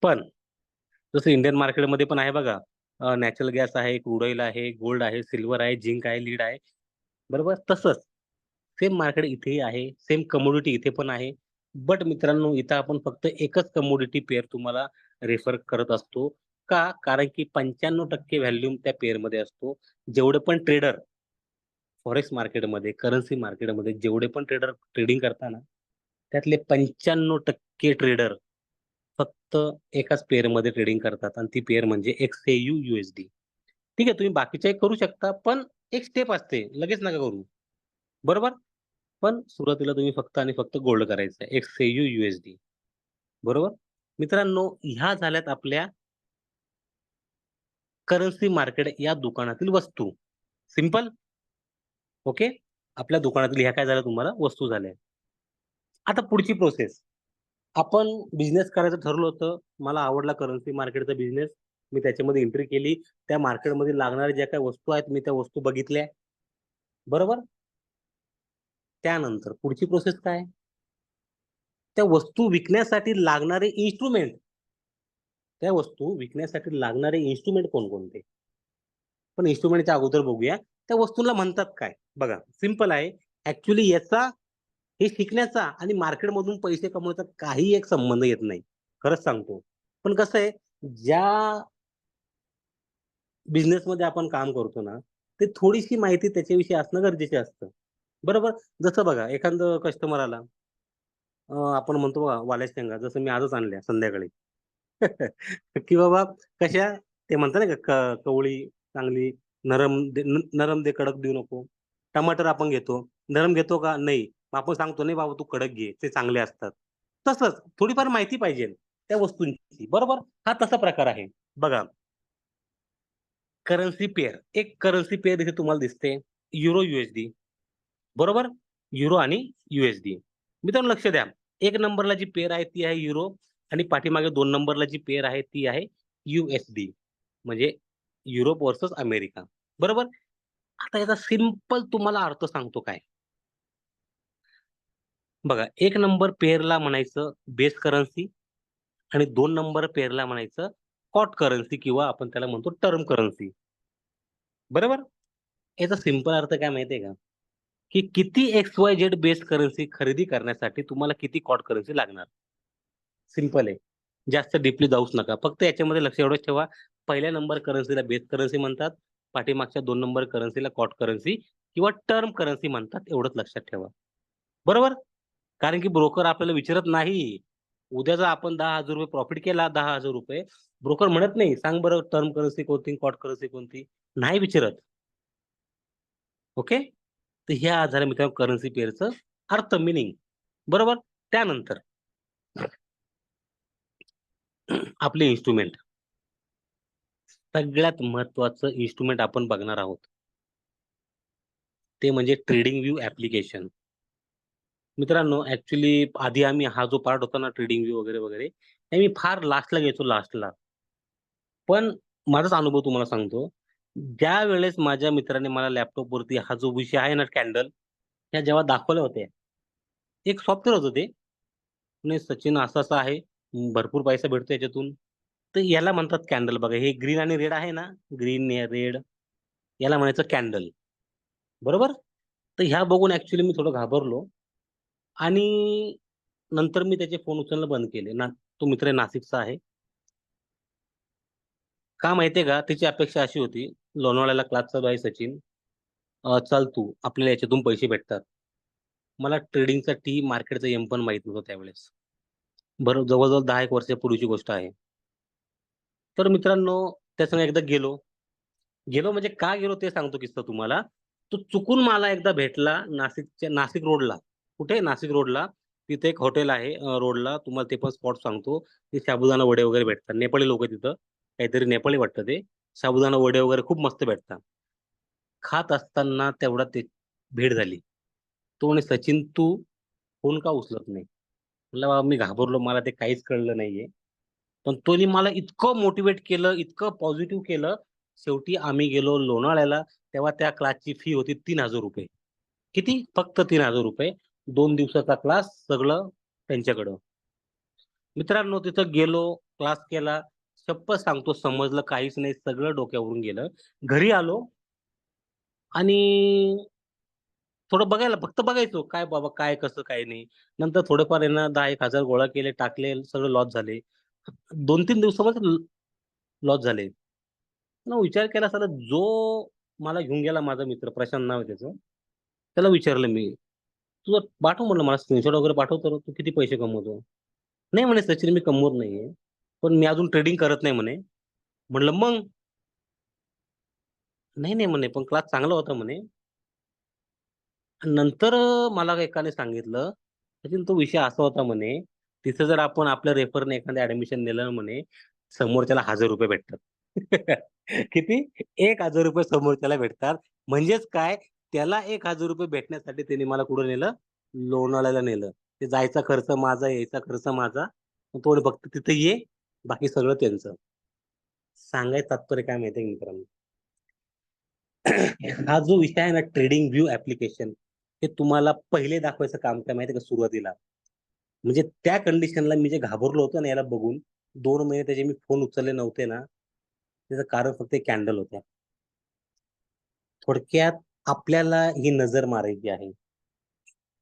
पण जसं इंडियन मार्केटमध्ये पण आहे बघा. नॅचरल गॅस आहे, क्रूड ऑइल आहे, गोल्ड आहे, सिल्वर आहे, झिंक आहे, लीड आहे. बरोबर? तसंच सेम मार्केट इथेही आहे. सेम कमोडिटी इथे पण आहे. बट मित्रांनो इथं आपण फक्त एकच कमोडिटी पेअर तुम्हाला रेफर करत असतो. का? कारण की 95% व्हॅल्यूम त्या पेअरमध्ये असतो. जेवढे पण ट्रेडर फॉरेक्स मार्केटमध्ये, करन्सी मार्केटमध्ये जेवढे पण ट्रेडर ट्रेडिंग करता ना, त्यातले 95% ट्रेडर फक्त एकाच पेअरमध्ये ट्रेडिंग करतात आणि ती पेअर म्हणजे XAU-USD. ठीक आहे, तुम्ही बाकीच्याही करू शकता, पण एक स्टेप असते, लगेच नका करू. बरोबर? पण सुरुवातीला तुम्ही फक्त आणि फक्त गोल्ड करायचं आहे. XAU-USD. बरोबर? मित्रांनो, ह्या झाल्यात आपल्या करन्सी मार्केट या दुकानातील वस्तू. सिंपल? ओके. आपल्या दुकानातील ह्या काय झाल्या तुम्हाला वस्तू झाल्या. आता पुढची प्रोसेस. आपण बिझनेस करायचं ठरवलं होतं. मला आवडला करन्सी मार्केटचा बिझनेस. मी त्याच्यामध्ये एंट्री केली. त्या मार्केटमध्ये लागणाऱ्या ज्या काही वस्तू आहेत, मी त्या वस्तू बघितल्या. बरोबर? त्यानंतर पुढची प्रोसेस काय? त्या वस्तू विकण्यासाठी लागणारे इन्स्ट्रुमेंट. त्या वस्तू विकण्यासाठी लागणारे इन्स्ट्रुमेंट कोणकोणते? पण इन्स्ट्रुमेंटच्या अगोदर बघूया. त्या वस्तूला म्हणतात काय? बघा, सिंपल आहे. ॲक्चुअली याचा हे शिकण्याचा आणि मार्केटमधून पैसे कमवण्याचा काही एक संबंध येत नाही. खरंच सांगतो. पण कसं आहे, ज्या बिझनेसमध्ये आपण काम करतो ना, ते थोडीशी माहिती त्याच्याविषयी असणं गरजेचं असतं. बरोबर? जसं बघा एखादं कस्टमर आला, आपण म्हणतो बघा वाल्या शेंगा जसं मी आजच आणल्या संध्याकाळी. की बाबा कशा ते म्हणतात ना कवळी चांगली नरम दे कडक देऊ नको. टमाटर आपण घेतो. नरम घेतो का? नाही. मग आपण सांगतो, "नाही बाबा तू कडक घे, ते चांगले असतात." तसंच थोडीफार माहिती पाहिजे त्या वस्तूंची. बरोबर? हा तसा प्रकार आहे. बघा करन्सी पेअर. एक करन्सी पेअर इथे तुम्हाला दिसते. Euro USD. बरोबर? युरो आणि यूएसडी. मित्रांनो लक्ष द्या. 1 नंबरला जी पेअर आहे ती आहे युरो आणि पाठीमागे 2 नंबरला जी पेअर आहे ती आहे यूएसडी. म्हणजे युरोप व्हर्सस अमेरिका. बरोबर? आता याचा सिंपल तुम्हाला अर्थ सांगतो काय. बघा 1 नंबर पेअरला म्हणायचं बेस करन्सी आणि 2 नंबर पेअरला म्हणायचं कॉट करन्सी किंवा आपण त्याला म्हणतो टर्म करन्सी. बरोबर? याचा सिंपल अर्थ काय माहिती का? की किती XYZ बेस करन्सी खरेदी करण्यासाठी तुम्हाला किती कॉट करन्सी लागणार? सिंपल आहे. जास्त डीपली जाऊच नका. फक्त याच्यामध्ये लक्ष एवढंच ठेवा, पहिल्या नंबर करन्सीला बेस करन्सी म्हणतात. पाठीमागच्या 2 नंबर करन्सीला कॉट करन्सी किंवा टर्म करन्सी म्हणतात. एवढंच लक्षात ठेवा. बरोबर? कारण की ब्रोकर आपल्याला विचारत नाही. उद्या जर आपण ₹10,000 प्रॉफिट केला ₹10,000 ब्रोकर म्हणत नाही, "सांग बरं टर्म करन्सी कोणती, कॉट करन्सी कोणती?" नाही विचारत. ओके. तर ह्या झाल्या मित्रांनो करन्सी पेअरचं अर्थ मिनिंग. बरोबर. त्यानंतर आपले इन्स्ट्रुमेंट. सगळ्यात महत्वाचं इन्स्ट्रुमेंट आपण बघणार आहोत. ते म्हणजे ट्रेडिंग व्ह्यू ॲप्लिकेशन. मित्रांनो ॲक्चुअली आधी आम्ही हा जो पार्ट होता ना ट्रेडिंग व्ह्यू वगैरे, वगैरे हे मी फार लास्टला घ्यायचो लास्टला. पण माझाच अनुभव तुम्हाला सांगतो. ज्यावेळेस माझ्या मित्राने मला लॅपटॉपवरती हा जो विषय आहे ना कॅन्डल, ह्या जेव्हा दाखवल्या होत्या. एक सॉफ्टवेअर होतं ते. म्हणे सचिन असं-असं आहे. भरपूर पैसा भेटतो याच्यातून. तर याला म्हणतात कॅन्डल बघा. हे ग्रीन आणि रेड आहे ना, ग्रीन, रेड याला म्हणायचं कॅन्डल. बरोबर? तर ह्या बघून ॲक्चुअली मी थोडं घाबरलो आणि नंतर मी त्याचे फोन उचलणं बंद केले. तो मित्र नाशिकचा आहे. का माहिती का? त्याची अपेक्षा अशी होती, लोणावळ्याला क्लास चालू आहे सचिन. चल तू, आपल्याला याच्यातून पैसे भेटतात. मला ट्रेडिंगचा टी, मार्केटचा एम पण माहीत नव्हतं त्यावेळेस. बरं जवळ-जवळ 10 एक वर्षापूर्वीची गोष्ट आहे. तर मित्रांनो त्यासंग एकदा गेलो. गेलो म्हणजे का गेलो ते सांगतो किस्सा तुम्हाला. तो चुकून मला एकदा भेटला नाशिक रोडला. कुठे? नाशिक रोडला. तिथे एक हॉटेल आहे रोडला. तुम्हाला ते पण स्पॉट सांगतो. ते साबुदाणा वडे वगैरे भेटतात. नेपाळी लोकं तिथं. काहीतरी नेपाळी वाटतं ते. साबुदाणा वडे वगैरे खूप मस्त भेटतात. खात असताना तेवढ्यात ते भेट झाली. तो म्हणे, "सचिन तू फोन का उचलत नाही?" म्हटलं, "बाबा मी घाबरलो. मला ते काहीच कळलं नाहीये." पण तोनी मला इतकं मोटिव्हेट केलं, इतकं पॉझिटिव्ह केलं. शेवटी आम्ही गेलो लोणावळ्याला. तेव्हा त्या क्लासची फी होती ₹3000. किती? फक्त ₹3000. 2 दिवसाचा क्लास सगळं त्यांच्याकडं. मित्रांनो तिथं गेलो, क्लास केला. शप्पथ सांगतो समजलं काहीच नाही. सगळं डोक्यावरून गेलं. घरी आलो आणि थोडं बघायला फक्त बघायचो. काय बाबा काय, कसं, काय नाही. नंतर थोडेफार आहे ना 10,000-1,000 गोळा केले, टाकले, सगळे लॉस झाले. 2-3 दिवसामध्ये लॉस झाले. मग विचार केला साला जो मला घेऊन गेला माझा मित्र प्रशांत नाव आहे त्याचं. त्याला विचारलं मी, "तुझं पाठव म्हणलं मला स्क्रीनशॉट वगैरे पाठव तर तू किती पैसे कमवतो?" "नाही," म्हणे, "सचिन मी कमवत नाहीये. पण मी अजून ट्रेडिंग करत नाही," म्हणे. म्हटलं, "मग?" "नाही, नाही," म्हणे, "पण क्लास चांगला होता," म्हणे. नंतर मला एकाने सांगितलं, "सचिन तो विषय असा होता," म्हणे, "तिथं जर आपण आपल्या रेफरने एखादं ॲडमिशन नेलं ना," म्हणे, "समोरच्याला ₹1000 भेटतात." किती? ₹1000 समोरच्याला भेटतात. म्हणजेच काय, त्याला ₹1000 भेटण्यासाठी त्याने मला कुठं नेलं? लोणावळ्याला नेलं. ते जायचा खर्च माझा, यायचा खर्च माझा. मग तो म्हणे, "फक्त तिथे ये, बाकी सगळं त्यांचं." सांगायचं तात्पर्य काय माहिती आहे मित्रांनो? हा जो विषय आहे ना ट्रेडिंग व्ह्यू ॲप्लिकेशन, हे तुम्हाला पहिले दाखवायचं काम काय माहिती आहे का सुरुवातीला? म्हणजे त्या कंडिशनला मी जे घाबरलो होतो ना याला बघून, 2 महिने त्याचे मी फोन उचलले नव्हते ना, त्याचं कारण फक्त एक कॅन्डल होत्या. थोडक्यात आपल्याला ही नजर मारायची आहे.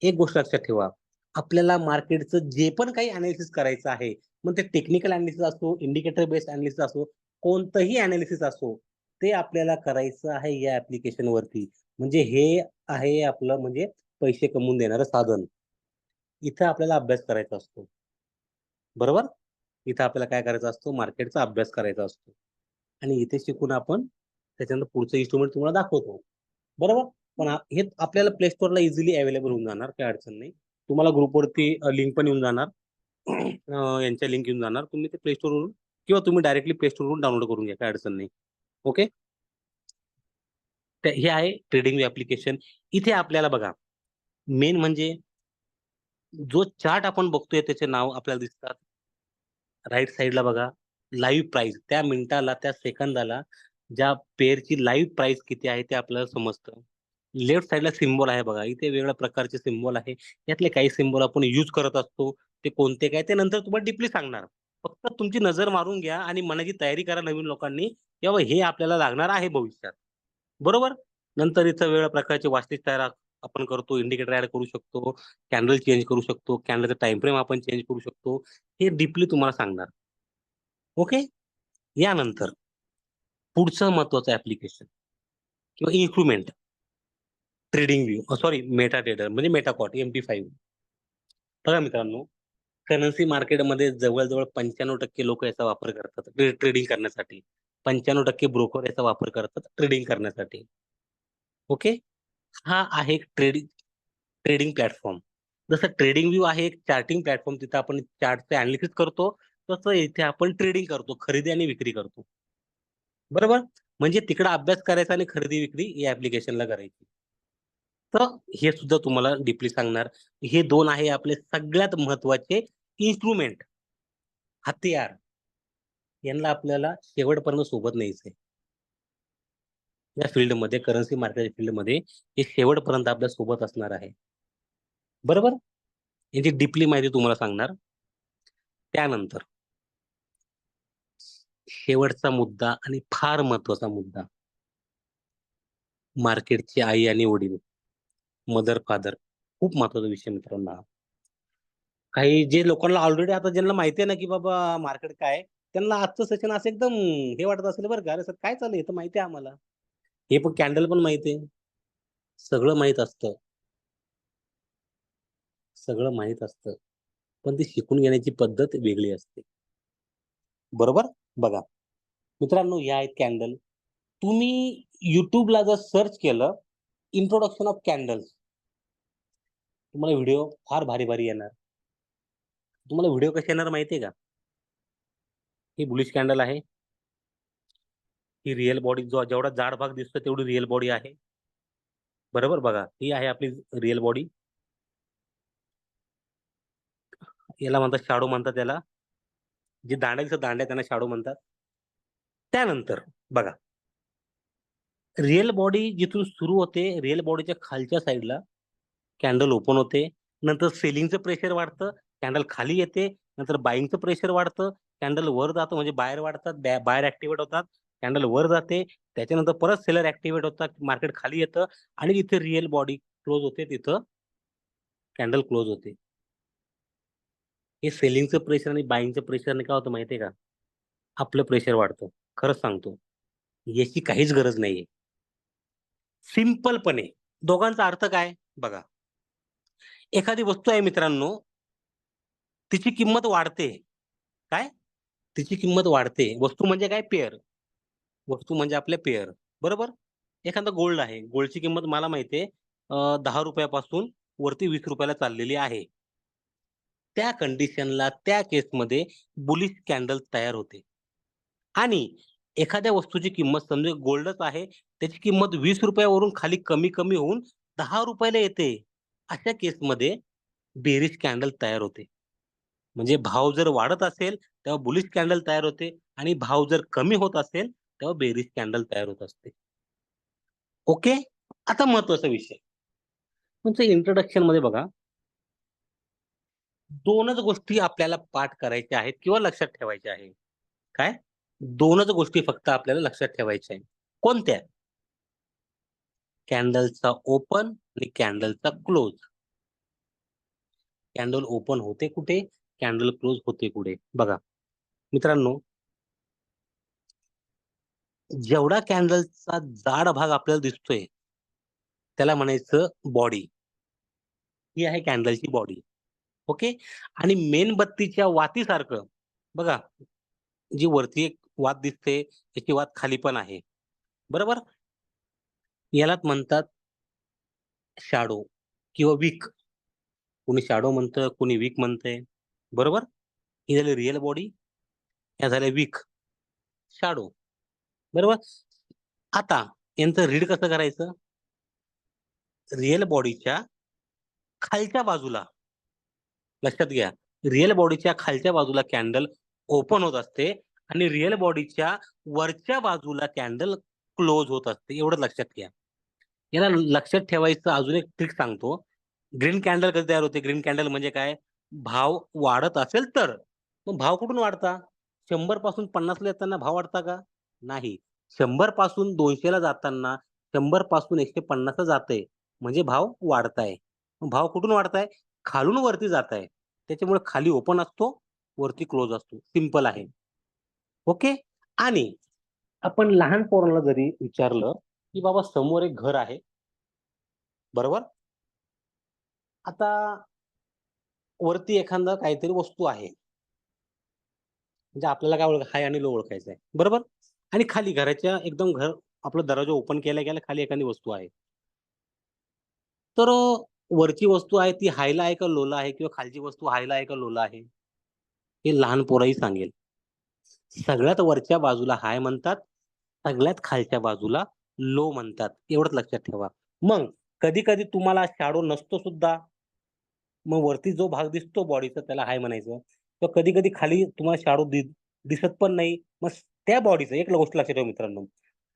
एक गोष्ट लक्षात ठेवा, आपल्याला मार्केटचं जे पण काही एनालिसिस करायचं आहे, मग ते टेक्निकल एनालिसिस असो, इंडिकेटर बेस्ड एनालिसिस असो, कोणतंही एनालिसिस असो, ते आपल्याला करायचं आहे या ॲप्लिकेशनवरती. म्हणजे हे आहे आपलं म्हणजे पैसे कमवून देणारं साधन. इथं आपल्याला अभ्यास करायचा असतो. बरोबर? इथं आपल्याला काय करायचा असतो? मार्केटचा अभ्यास करायचा असतो. आणि इथे शिकून आपण त्याच्यानंतर पुढचं इन्स्ट्रुमेंट तुम्हाला दाखवतो. बरोबर? पण हे आपल्याला Play Storeला इझिली अवेलेबल होऊन जाणार, काही अडचण नाही. तुम्हाला ग्रुपवरती लिंक पण येऊन जाणार. यांच्या लिंक येऊन जाणार. तुम्ही ते Play Storeवरून किंवा तुम्ही डायरेक्टली Play Storeवरून डाउनलोड करून घ्या, काही अडचण नाही. ओके. तर हे आहे ट्रेडिंग ॲप्लिकेशन. इथे आपल्याला बघा, मेन म्हणजे जो चार्ट आपण बघतोय त्याचे नाव आपल्याला दिसतात. राइट साइडला बघा, लाईव्ह प्राईस त्या मिनिटाला, त्या सेकंदाला ज्या पेअरची लाईव्ह प्राईस किती आहे ते आपल्याला समजतं. लेफ्ट साइडला सिम्बॉल आहे बघा. इथे वेगवेगळ्या प्रकारचे सिम्बॉल आहे. यातले काही सिम्बॉल आपण यूज करत असतो. ते कोणते काय ते नंतर तुम्हाला डीपली सांगणार. फक्त तुमची नजर मारून घ्या आणि मनाची तयारी करा नवीन लोकांनी, की बाबा हे आपल्याला लागणार आहे भविष्यात. बरोबर? नंतर इथं वेगवेगळ्या प्रकारचे वाचनिक तयार आपण करतो, इंडिकेटर ॲड करू शकतो, कॅन्डल चेंज करू शकतो, कॅन्डलचा टाईम फ्रेम आपण चेंज करू शकतो. हे डीपली तुम्हाला सांगणार. ओके. यानंतर पुढचं महत्त्वाचं ॲप्लिकेशन किंवा instrument trading view sorry Meta trader म्हणजे मेटाकॉट MT5. बघा मित्रांनो, करन्सी मार्केटमध्ये जवळ-जवळ 95% लोकं याचा वापर करतात ट्रेडिंग करण्यासाठी. 95% ब्रोकर याचा वापर करतात ट्रेडिंग करण्यासाठी. ओके. हा आहे एक ट्रेडिंग प्लॅटफॉर्म. जसं ट्रेडिंग व्यू आहे एक चार्टिंग प्लॅटफॉर्म, तिथं आपण चार्टचे अनालिसिस करतो, तसं इथे आपण ट्रेडिंग करतो, खरेदी आणि विक्री करतो. बरोबर? म्हणजे तिकडे अभ्यास करायचा आणि खरेदी विक्री या ऍप्लिकेशनला करायची. तर हे सुद्धा तुम्हाला डीपली सांगणार. हे 2 आहे आपले सगळ्यात महत्वाचे इन्स्ट्रुमेंट, हत्यार. यांना आपल्याला शेवटपर्यंत सोबत न्यायचंय. या फील्डमध्ये, करन्सी मार्केट फील्डमध्ये हे शेवटपर्यंत आपल्या सोबत असणार आहे. बरोबर? याची डीपली माहिती तुम्हाला सांगणार. त्यानंतर शेवटचा मुद्दा आणि फार महत्वाचा मुद्दा, मार्केटची आई आणि वडील, मदर फादर. खूप महत्वाचा विषय मित्रांनो हा. काही जे लोकांना ऑलरेडी आता ज्यांना माहिती आहे ना, की बाबा मार्केट काय आहे, त्यांना आजचं सेशन असं एकदम हे वाटत असेल बरं का, अरे सर काय चालू आहे? हे तर माहिती आहे आम्हाला. हे पण कॅन्डल पण माहिती आहे. सगळं माहीत असतं. सगळं माहीत असतं. पण ती शिकून घेण्याची पद्धत वेगळी असते. बरोबर? बघा, मित्रांनो या आहेत कॅन्डल. तुम्ही YouTubeला जर सर्च केलं, इंट्रोडक्शन ऑफ कॅन्डल्स, तुम्हाला व्हिडिओ फार भारी-भारी येणार. तुम्हाला व्हिडिओ कसे येणार माहिती आहे का? ही बुलिश कॅन्डल आहे. ही रिअल बॉडी, जो जेवढा जाड भाग दिसतो तेवढी रिअल बॉडी आहे. बरोबर बघा, ही आहे आपली रिअल बॉडी. याला म्हणतात शॅडो म्हणतात याला. जे दांड्या दिसतात दांड्या त्यांना शॅडो म्हणतात. त्यानंतर बघा, रिअल बॉडी जिथून सुरू होते, रिअल बॉडीच्या खालच्या साइडला कॅन्डल ओपन होते. नंतर सेलिंगचं प्रेशर वाढतं, कॅन्डल खाली येते. नंतर बायिंगचं प्रेशर वाढतं, कॅन्डल वर जातं म्हणजे बायर वाढतात, बायर ॲक्टिव्हेट होतात. कॅन्डल वर जाते. त्याच्यानंतर परत सेलर ॲक्टिव्हेट होतात, मार्केट खाली येतं आणि जिथे रिअल बॉडी क्लोज होते तिथं कॅन्डल क्लोज होते. हे सेलिंगचं प्रेशर आणि बायिंगचं प्रेशरने काय होतं माहिती आहे का? आपलं प्रेशर वाढतं. खरंच सांगतो. याची काहीच गरज नाहीये. सिंपलपणे दोघांचा अर्थ काय? बघा, एखादी वस्तू आहे मित्रांनो, तिची किंमत वाढते. काय? तिची किंमत वाढते. वस्तू म्हणजे काय? पेअर. वस्तू म्हणजे आपले पेअर. बरोबर? एखादा गोल्ड आहे. गोल्डची किंमत मला माहिती आहे ₹10 पासून वरती ₹20 ला चाललेली आहे. त्या कंडिशनला, त्या केसमध्ये बुलिश कॅन्डल तयार होते. आणि एखाद्या वस्तूची किंमत समजा गोल्डच आहे, त्याची किंमत ₹20 वरून खाली कमी-कमी होऊन ₹10 ला येते. अशा केसमध्ये बेअरिश कॅन्डल तयार होते. म्हणजे भाव जर वाढत असेल, तेव्हा बुलिश कॅन्डल तयार होते आणि भाव जर कमी होत असेल, तेव्हा बेअरिश कॅन्डल तयार होत असते. ओके? आता महत्त्वाचा विषय. तुमचं इंट्रोडक्शनमध्ये बघा, 2च गोष्टी आपल्याला पाठ करायच्या आहेत किंवा लक्षात ठेवायच्या आहेत. काय? 2च गोष्टी फक्त आपल्याला लक्षात ठेवायच्या आहेत. कोणत्या? कॅन्डलचा ओपन आणि कॅन्डलचा क्लोज. कॅन्डल ओपन होते कुठे? कॅन्डल क्लोज होते कुठे? बघा, मित्रांनो, जेवढा कॅन्डलचा जाड भाग आपल्याला दिसतोय, त्याला म्हणायचं बॉडी. ही आहे कॅन्डलची बॉडी. ओके? आणि मेणबत्तीच्या वातीसारखं बघा, जी वरती एक वात दिसते, त्याची वात खाली पण आहे. बरोबर? यालाच म्हणतात शॅडो किंवा विक. कोणी शॅडो म्हणतं, कोणी विक म्हणतंय. बरोबर? ही झाली रिअल बॉडी, ह्या झाल्या विक, शॅडो. बरोबर? आता यांचं रीड कसं करायचं? रिअल बॉडीच्या खालच्या बाजूला, लक्षात घ्या, रिअल बॉडीच्या खालच्या बाजूला कॅन्डल ओपन होत असते आणि रिअल बॉडीच्या वरच्या बाजूला कॅन्डल क्लोज होत असते. एवढं लक्षात घ्या. याला लक्षात ठेवायचं अजून एक ट्रिक सांगतो. ग्रीन कॅन्डल कधी तयार होते? ग्रीन कॅन्डल म्हणजे काय? भाव वाढत असेल तर. मग भाव कुठून वाढता? 100 पासून 50 ला येताना भाव वाढता का? नाही. 100 पासून 200 ला जाताना, 100 पासून 150 ला जातंय, म्हणजे भाव वाढताय. मग भाव कुठून वाढताय? खालून वरती जाताय. त्याच्यामुळे खाली ओपन असतो, वरती क्लोज असतो. सिंपल आहे. ओके? आणि आपण लहान पोरांना जरी विचारलं, की बाबा समोर एक घर आहे, बरोबर? आता वरती एखादा काहीतरी वस्तू आहे. म्हणजे आपल्याला काय हाय आणि लो ओळखायचं आहे. बरोबर? आणि खाली घराच्या एकदम घर, आपला दरवाजा ओपन केल्या-केल्या खाली एखादी वस्तू आहे. तर वरची वस्तू आहे ती हायला आहे का लोला आहे, किंवा खालची वस्तू हायला आहे का लोला आहे, हे लहान पोरही सांगेल. सगळ्यात वरच्या बाजूला हाय म्हणतात, सगळ्यात खालच्या बाजूला लो म्हणतात, एवढंच लक्षात ठेवा. मग कधी कधी तुम्हाला शॅडो नसतो सुद्धा, मग वरती जो भाग दिसतो बॉडीचा त्याला हाय म्हणायचं. तर कधी कधी खाली तुम्हाला शॅडो दिसत पण नाही, मग त्या बॉडीचं एक गोष्ट लक्षात ठेवा मित्रांनो,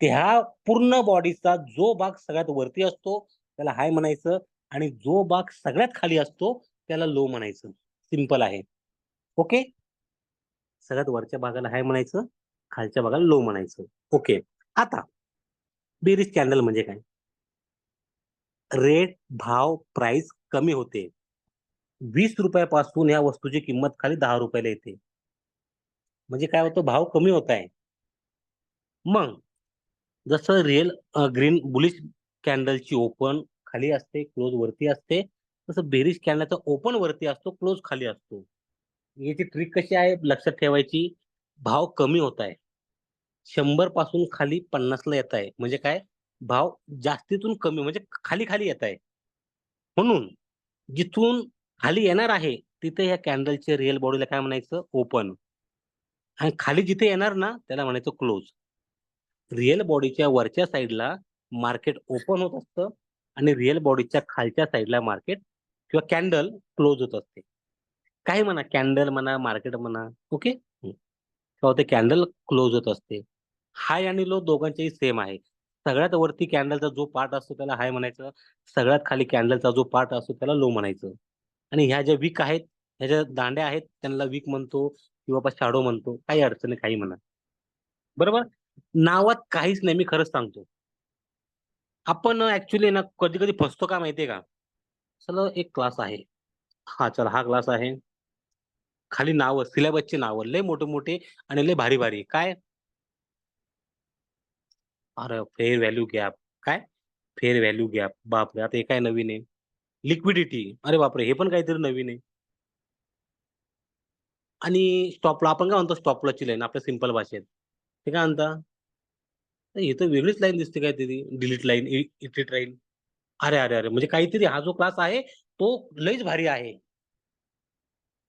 त्या पूर्ण बॉडीचा जो भाग सगळ्यात वरती असतो त्याला हाय म्हणायचं, आणि जो भाग सगळ्यात खाली असतो त्याला लो म्हणायचं. सिंपल आहे. ओके. सगळ्यात वरच्या भागाला हाय म्हणायचं, खालच्या भागाला लो म्हणायचं. ओके. आता बेरीज कॅन्डल म्हणजे काय? रेट, भाव, प्राइस कमी होते. ₹20 पासून या वस्तूची किंमत खाली ₹10 ला येते. म्हणजे काय होतं, भाव कमी होत आहे. मग जसं रिअल ग्रीन बुलिश कॅन्डलची ओपन खाली असते, क्लोज वरती असते, तसं बेरिश कॅन्डलचा ओपन वरती असतो, क्लोज खाली असतो. याची ट्रिक कशी आहे लक्षात ठेवायची? भाव कमी होत आहे. 100 पासून खाली 50 ला येत आहे. म्हणजे काय? भाव जास्तीतून कमी म्हणजे खाली-खाली येत आहे. म्हणून जिथून खाली येणार आहे, तिथे या कॅन्डलच्या रिअल बॉडीला काय म्हणायचं? ओपन. आणि खाली जिथे येणार ना, त्याला म्हणायचं क्लोज. रिअल बॉडीच्या वरच्या साइडला मार्केट ओपन होत असतं, आणि रिअल बॉडीच्या खालच्या साइडला मार्केट किंवा कॅन्डल क्लोज होत असते. काही म्हणा, कॅन्डल म्हणा, मार्केट म्हणा. ओके. तेव्हा ते कॅन्डल क्लोज होत असते. हाय आणि लो दोघांचेही सेम आहे. सगळ्यात वरती कॅन्डलचा जो पार्ट असतो त्याला हाय म्हणायचं. सगळ्यात खाली कॅन्डलचा जो पार्ट असतो त्याला लो म्हणायचं. आणि ह्या ज्या विक आहेत, ह्या ज्या दांड्या आहेत त्यांना विक म्हणतो, किंवा शॅडो म्हणतो. काही अडचण नाही, काही म्हणा. बरोबर? नावात काहीच नाही, मी खरंच सांगतो. आपण ऍक्च्युली ना कधी-कधी फसतो, का माहितीये का? चला एक क्लास आहे. हां, चला हा क्लास आहे. खाली नावं, सिलॅबसची नावं लय मोठे-मोठे आणि लय भारी-भारी. काय? अरे फेअर व्हॅल्यू गॅप. काय? Fair value gap. बापरे! आता हे काय नवीन आहे. लिक्विडिटी. अरे बापरे! हे पण काहीतरी नवीन आहे. आणि स्टॉप लॉ आपण काय म्हणतो, स्टॉप लॉसची लाईन आपल्या सिंपल भाषेत. ते काय म्हणता? हे तर वेगळीच लाईन दिसते काहीतरी. Delete line, exit line. अरे, अरे, अरे! म्हणजे काहीतरी हा जो क्लास आहे, तो लयच भारी आहे.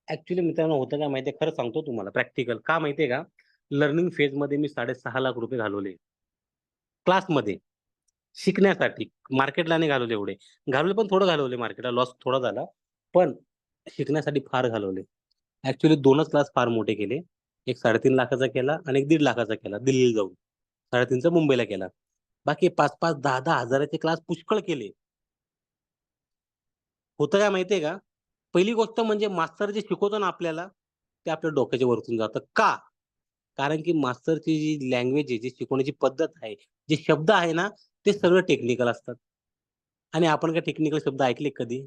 ॲक्चुअली मित्रांनो होतं काय माहिती खरं सांगतो तुम्हाला प्रॅक्टिकल. का माहिती का? लर्निंग फेजमध्ये मी ₹6.5 लाख घालवले. क्लासमध्ये, शिकण्यासाठी. मार्केटला नाही घालवले एवढे. घालवले पण थोडं घालवले मार्केटला, लॉस थोडा झाला. पण शिकण्यासाठी फार घालवले. ॲक्चुअली 2च क्लास फार मोठे केले. एक 3.5 लाखाचा केला आणि एक 1.5 लाखाचा केला दिल्लीला जाऊन. 3.5चा मुंबईला केला. बाकी 5-5, 10-10 हजाराचे क्लास पुष्कळ केले. होतं काय माहिती का? पहिली गोष्ट म्हणजे मास्तर जे शिकवतो ना आपल्याला, ते आपल्या डोक्याच्या वरतून जातं. का? कारण की मास्तरची जी लँग्वेज आहे, जी शिकवण्याची पद्धत आहे, जे शब्द आहे ना, ते सगळं टेक्निकल असतात. आणि आपण काय टेक्निकल शब्द ऐकले कधी?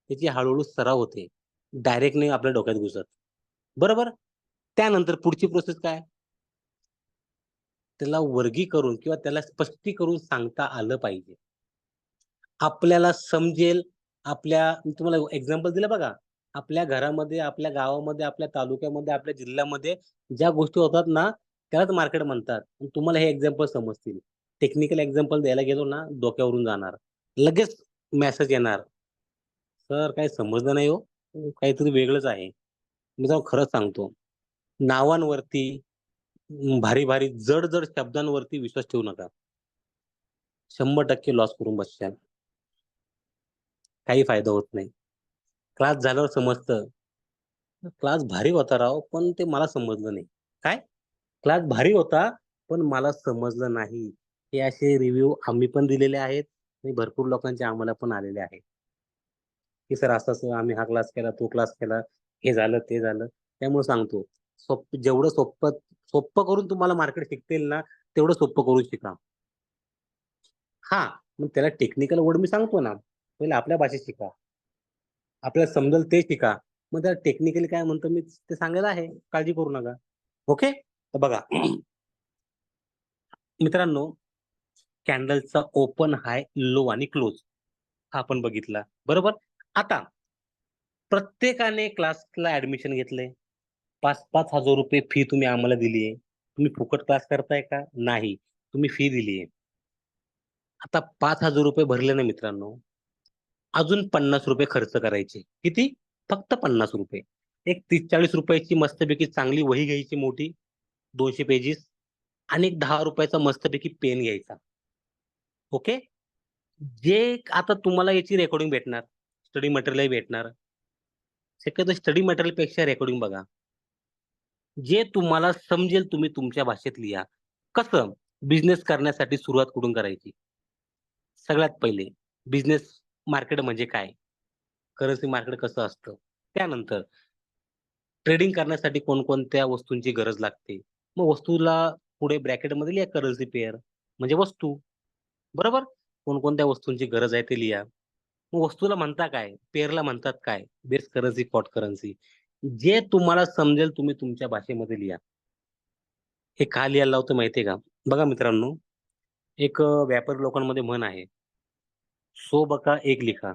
त्याची हळू सराव होते. डायरेक्ट नाही आपल्या डोक्यात घुसत. बरोबर? त्यानंतर पुढची प्रोसेस काय? त्याला वर्गीकरून किंवा त्याला स्पष्टीकरून सांगता आलं पाहिजे. आपल्याला समजेल. मी तुम्हाला एक्झाम्पल दिलं बघा. आपल्या घरामध्ये, आपल्या गावामध्ये, आपल्या तालुक्यामध्ये, आपल्या जिल्ह्यामध्ये ज्या गोष्टी होतात ना, त्यालाच मार्केट म्हणतात. आणि तुम्हाला हे एक्झाम्पल समजतील. टेक्निकल एक्झाम्पल द्यायला गेलो ना, डोक्यावरून जाणार. लगेच मेसेज येणार, "सर काही समजलं नाही हो. काहीतरी वेगळंच आहे." मी तुम्हाला खरंच सांगतो. नावांवरती, भारी-भारी, जड-जड शब्दांवरती विश्वास ठेवू नका. 100% लॉस करून बसशाल. काही फायदा होत नाही. क्लास झाल्यावर समजतं. क्लास भारी होता राव, पण ते मला समजलं नाही. काय? क्लास भारी होता, पण मला समजलं नाही. हे असे रिव्ह्यू आम्ही पण दिलेले आहेत आणि भरपूर लोकांचे आम्हाला पण आलेले आहेत, की सर असं-असं आम्ही हा क्लास केला, तो क्लास केला, हे झालं, ते झालं. त्यामुळे सांगतो, जेवढं सोप्पं सोप्पं करून तुम्हाला मार्केट शिकता येईल ना, तेवढं सोप्पं करून शिका. हां, मग त्याला टेक्निकल वर्ड मी सांगतो ना, पहिले आपल्या भाषेत शिका. आपल्याला समजेल ते शिका. मग त्याला टेक्निकली काय म्हणतो मी ते सांगायला आहे. काळजी करू नका. ओके? तर बघा मित्रांनो, कॅन्डलचा ओपन, हाय, लो आणि क्लोज हा आपण बघितला. बरोबर? आता प्रत्येकाने क्लासला ॲडमिशन घेतलंय. ₹5,000-5,000 फी तुम्ही आम्हाला दिली आहे. तुम्ही फुकट क्लास करताय का? नाही. तुम्ही फी दिली आहे. आता ₹5,000 भरले ना मित्रांनो, अजून 50 रुपये खर्च करायचे. किती? फक्त 50 रुपये. एक 30-40 रुपयाची मस्तपैकी चांगली वही घ्यायची मोठी, 200 पेजेस, आणि एक 10 रुपयाचा मस्तपैकी पेन घ्यायचा. ओके. जे आता तुम्हाला याची रेकॉर्डिंग भेटणार, स्टडी मटेरियल भेटणार. शक्यतो स्टडी मटेरियल पेक्षा रेकॉर्डिंग बघा. जे तुम्हाला समजेल तुम्ही तुमच्या भाषेत लिहा. कसं? बिझनेस करण्यासाठी सुरुवात कुठून करायची? सगळ्यात पहिले बिझनेस मार्केट म्हणजे काय? करन्सी मार्केट कसं असतं? त्यानंतर ट्रेडिंग करण्यासाठी कोणकोणत्या वस्तूंची गरज लागते? मग वस्तूला पुढे ब्रॅकेटमध्ये लिहा करन्सी पेअर म्हणजे वस्तू. बरोबर? कोणकोणत्या वस्तूंची गरज आहे ते लिहा. मग वस्तूला म्हणता काय? पेअरला म्हणतात काय? Base currency, spot currency. जे तुम्हाला समजेल तुम्ही तुमच्या भाषेमध्ये लिहा. हे का लिहायला लावतो माहिती आहे का? बघा मित्रांनो, एक व्यापारी लोकांमध्ये म्हण आहे, "सो बका एक लिखा."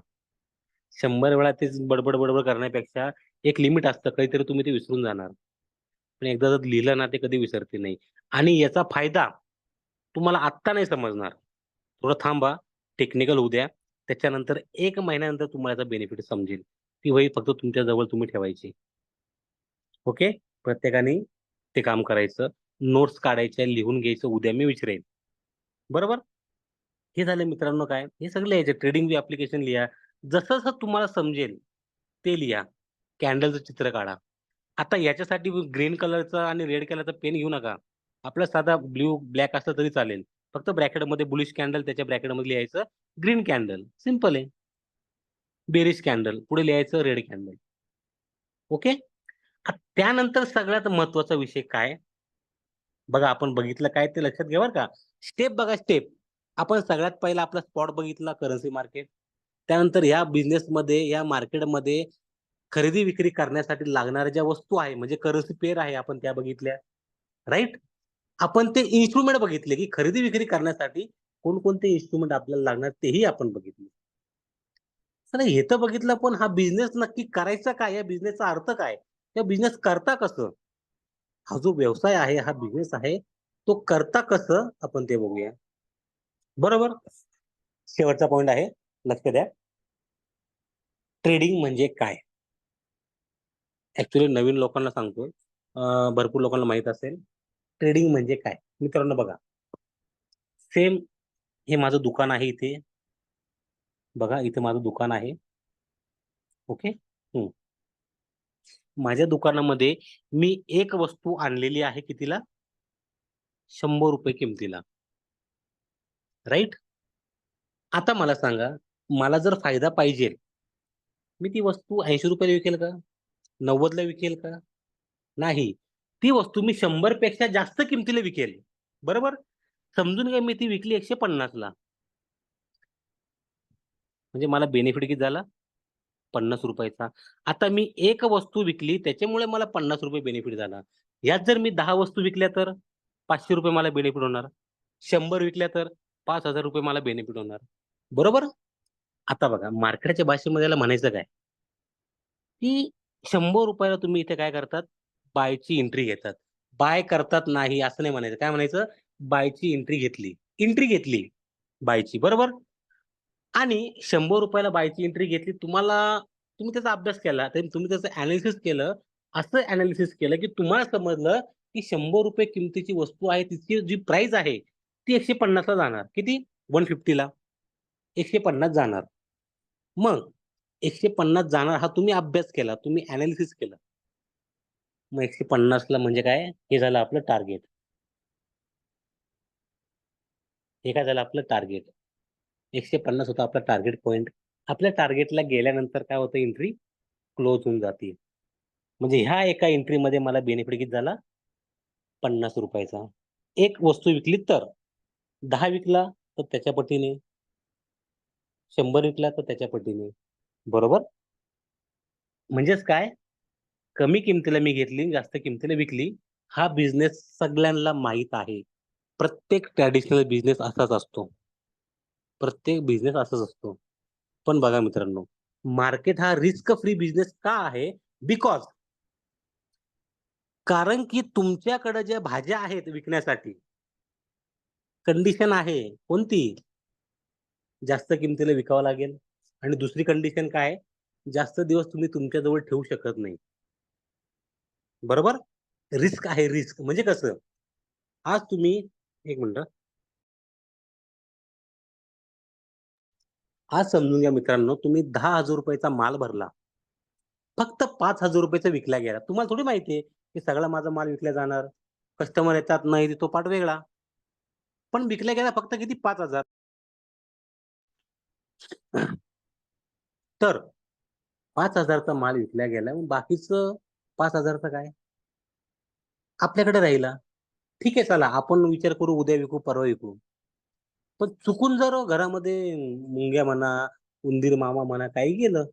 100 वेळा तेच बडबड करण्यापेक्षा एक लिमिट असतं. काहीतरी तुम्ही ते विसरून जाणार. पण एकदा जर लिहिलं ना, ते कधी विसरते नाही. आणि याचा फायदा तुम्हाला आत्ता नाही समजणार. थोडं थांबा, टेक्निकल होऊ द्या. त्याच्यानंतर 1 महिन्यानंतर तुम्हाला याचा बेनिफिट समजेल. ती वही फक्त तुमच्या जवळ तुम्ही ठेवायची. ओके. प्रत्येकाने ते काम करायचं. नोट्स काढायच्या, लिहून घ्यायचं. उद्या मी विचारेन. बरोबर? हे झालं मित्रांनो काय, हे सगळं लिहायचं. ट्रेडिंग ॲप्लिकेशन लिहा. जसं-जसं तुम्हाला समजेल ते लिहा. कॅन्डलचं चित्र काढा. आता याच्यासाठी ग्रीन कलरचा आणि रेड कलरचा पेन घेऊ नका. आपला साधा ब्लू, ब्लॅक असला तरी चालेल. फक्त ब्रॅकेटमध्ये बुलिश कॅन्डल, त्याच्या ब्रॅकेटमध्ये लिहायचं ग्रीन कॅन्डल. सिंपल आहे. बेरिश कॅन्डल, पुढे लिहायचं रेड कॅन्डल. ओके. त्यानंतर सगळ्यात महत्त्वाचा विषय काय? बघा आपण बघितलं काय ते लक्षात घ्या बरं का. स्टेप बघा स्टेप. आपण सगळ्यात पहिला आपला स्पॉट बघितला करन्सी मार्केट. त्यानंतर ह्या बिझनेसमध्ये, या मार्केटमध्ये खरेदी-विक्री करण्यासाठी लागणाऱ्या ज्या वस्तू आहे, म्हणजे करन्सी पेअर आहे, आपण त्या बघितल्या, राइट? आपण ते इन्स्ट्रुमेंट बघितले, की खरेदी-विक्री करण्यासाठी कोणकोणते इन्स्ट्रुमेंट आपल्याला लागणार तेही आपण बघितले. चला हे तर बघितलं, पण हा बिझनेस नक्की करायचा काय? या बिझनेसचा अर्थ काय? या बिझनेस करता कसं? हा जो व्यवसाय आहे, हा बिझनेस आहे, तो करता कसं? आपण ते बघूया. बरोबर? शेवटचा पॉइंट आहे, लक्ष द्या. ट्रेडिंग म्हणजे काय? ॲक्चुअली नवीन लोकांना सांगतोय. भरपूर लोकांना माहीत असेल. ट्रेडिंग म्हणजे काय? मित्रांनो बघा, सेम हे माझं दुकान आहे इथे. बघा, इथे माझं दुकान आहे. ओके. हं. माझ्या दुकानामध्ये मी एक वस्तू आणलेली आहे कितीला? ₹100 किमतीला. राइट? आता मला सांगा, मला जर फायदा पाहिजे, मी ती वस्तू ₹80 ला विकेल का? 90 ला विकेल का? नाही. ती वस्तू मी 100 पेक्षा जास्त किमतीला विकेल. बरोबर? समजून घ्या मी ती विकली 150 ला. म्हणजे मला बेनिफिट किती झाला? ₹50 चा. आता मी एक वस्तू विकली त्याच्यामुळे मला ₹50 बेनिफिट झाला. यात जर मी 10 वस्तू विकल्या तर ₹500 मला बेनिफिट होणार. 100 विकल्या तर ₹5000 मला बेनिफिट होणार. बरोबर? आता बघा मार्केटच्या भाषेमध्ये याला म्हणायचं काय? की ₹100 ला तुम्ही इथे काय करतात? बायची एंट्री घेतात. बाय करतात नाही असं नाही म्हणायचं. काय म्हणायचं? बायची एंट्री घेतली. एंट्री घेतली बायची बरोबर? आणि ₹100 ला बायची एंट्री घेतली. तुम्ही त्याचा अभ्यास केला, तर तुम्ही त्याचं एनालिसिस केलं. असं एनालिसिस केलं, की तुम्हाला समजलं, की ₹100 किमतीची वस्तू आहे, तिची जी प्राईस आहे, ती 150 ला जाणार. किती? 150 ला. 150 जाणार. मग 150 जाणार हा तुम्ही अभ्यास केला, तुम्ही एनालिसिस केलं. मग 150 ला म्हणजे काय? हे झालं आपलं टार्गेट. हे काय झालं आपलं टार्गेट. 150 होता आपला टार्गेट पॉइंट. आपल्या टार्गेटला गेल्यानंतर काय होतं एंट्री क्लोज होऊन जाते. म्हणजे ह्या एका एंट्रीमध्ये मला बेनिफिट किती झाला? ₹50 चा. एक वस्तू विकली तर. 10 विकला तर त्याच्या पटीने. 100 विकला तर त्याच्या पटीने. बरोबर? म्हणजेच काय? कमी किमतीला मी घेतली, जास्त किमतीला विकली. हा बिझनेस सगळ्यांना माहीत आहे. प्रत्येक ट्रॅडिशनल बिझनेस असाच असतो. प्रत्येक बिझनेस असाच असतो. पण बघा मित्रांनो, मार्केट हा रिस्क फ्री बिझनेस का आहे? बिकॉज कारण की तुमच्याकडे ज्या भाज्या आहेत विकण्यासाठी, कंडिशन आहे कोणती? जास्त किमतीला विकावं लागेल. आणि दुसरी कंडिशन काय, जास्त दिवस तुम्ही तुमच्याजवळ ठेवू शकत नाही. बरोबर? रिस्क आहे रिस्क. म्हणजे कसं, आज तुम्ही एक मिनिट. आज समजून घ्या मित्रांनो, तुम्ही ₹10,000 चा माल भरला. फक्त ₹5,000 चा विकला गेला. तुम्हाला थोडी माहिती आहे, की सगळा माझा माल विकला जाणार. कस्टमर येतात, नाही तो पार्ट वेगळा. पण विकला गेला फक्त किती 5,000. तर 5,000 चा माल विकला गेला. मग बाकीचं 5,000 चं काय? आपल्याकडे राहिला. ठीक आहे चला, आपण विचार करू उद्या विकू, परवा विकू. पण चुकून जर घरामध्ये मुंग्या म्हणा, उंदीर मामा म्हणा काही गेलं,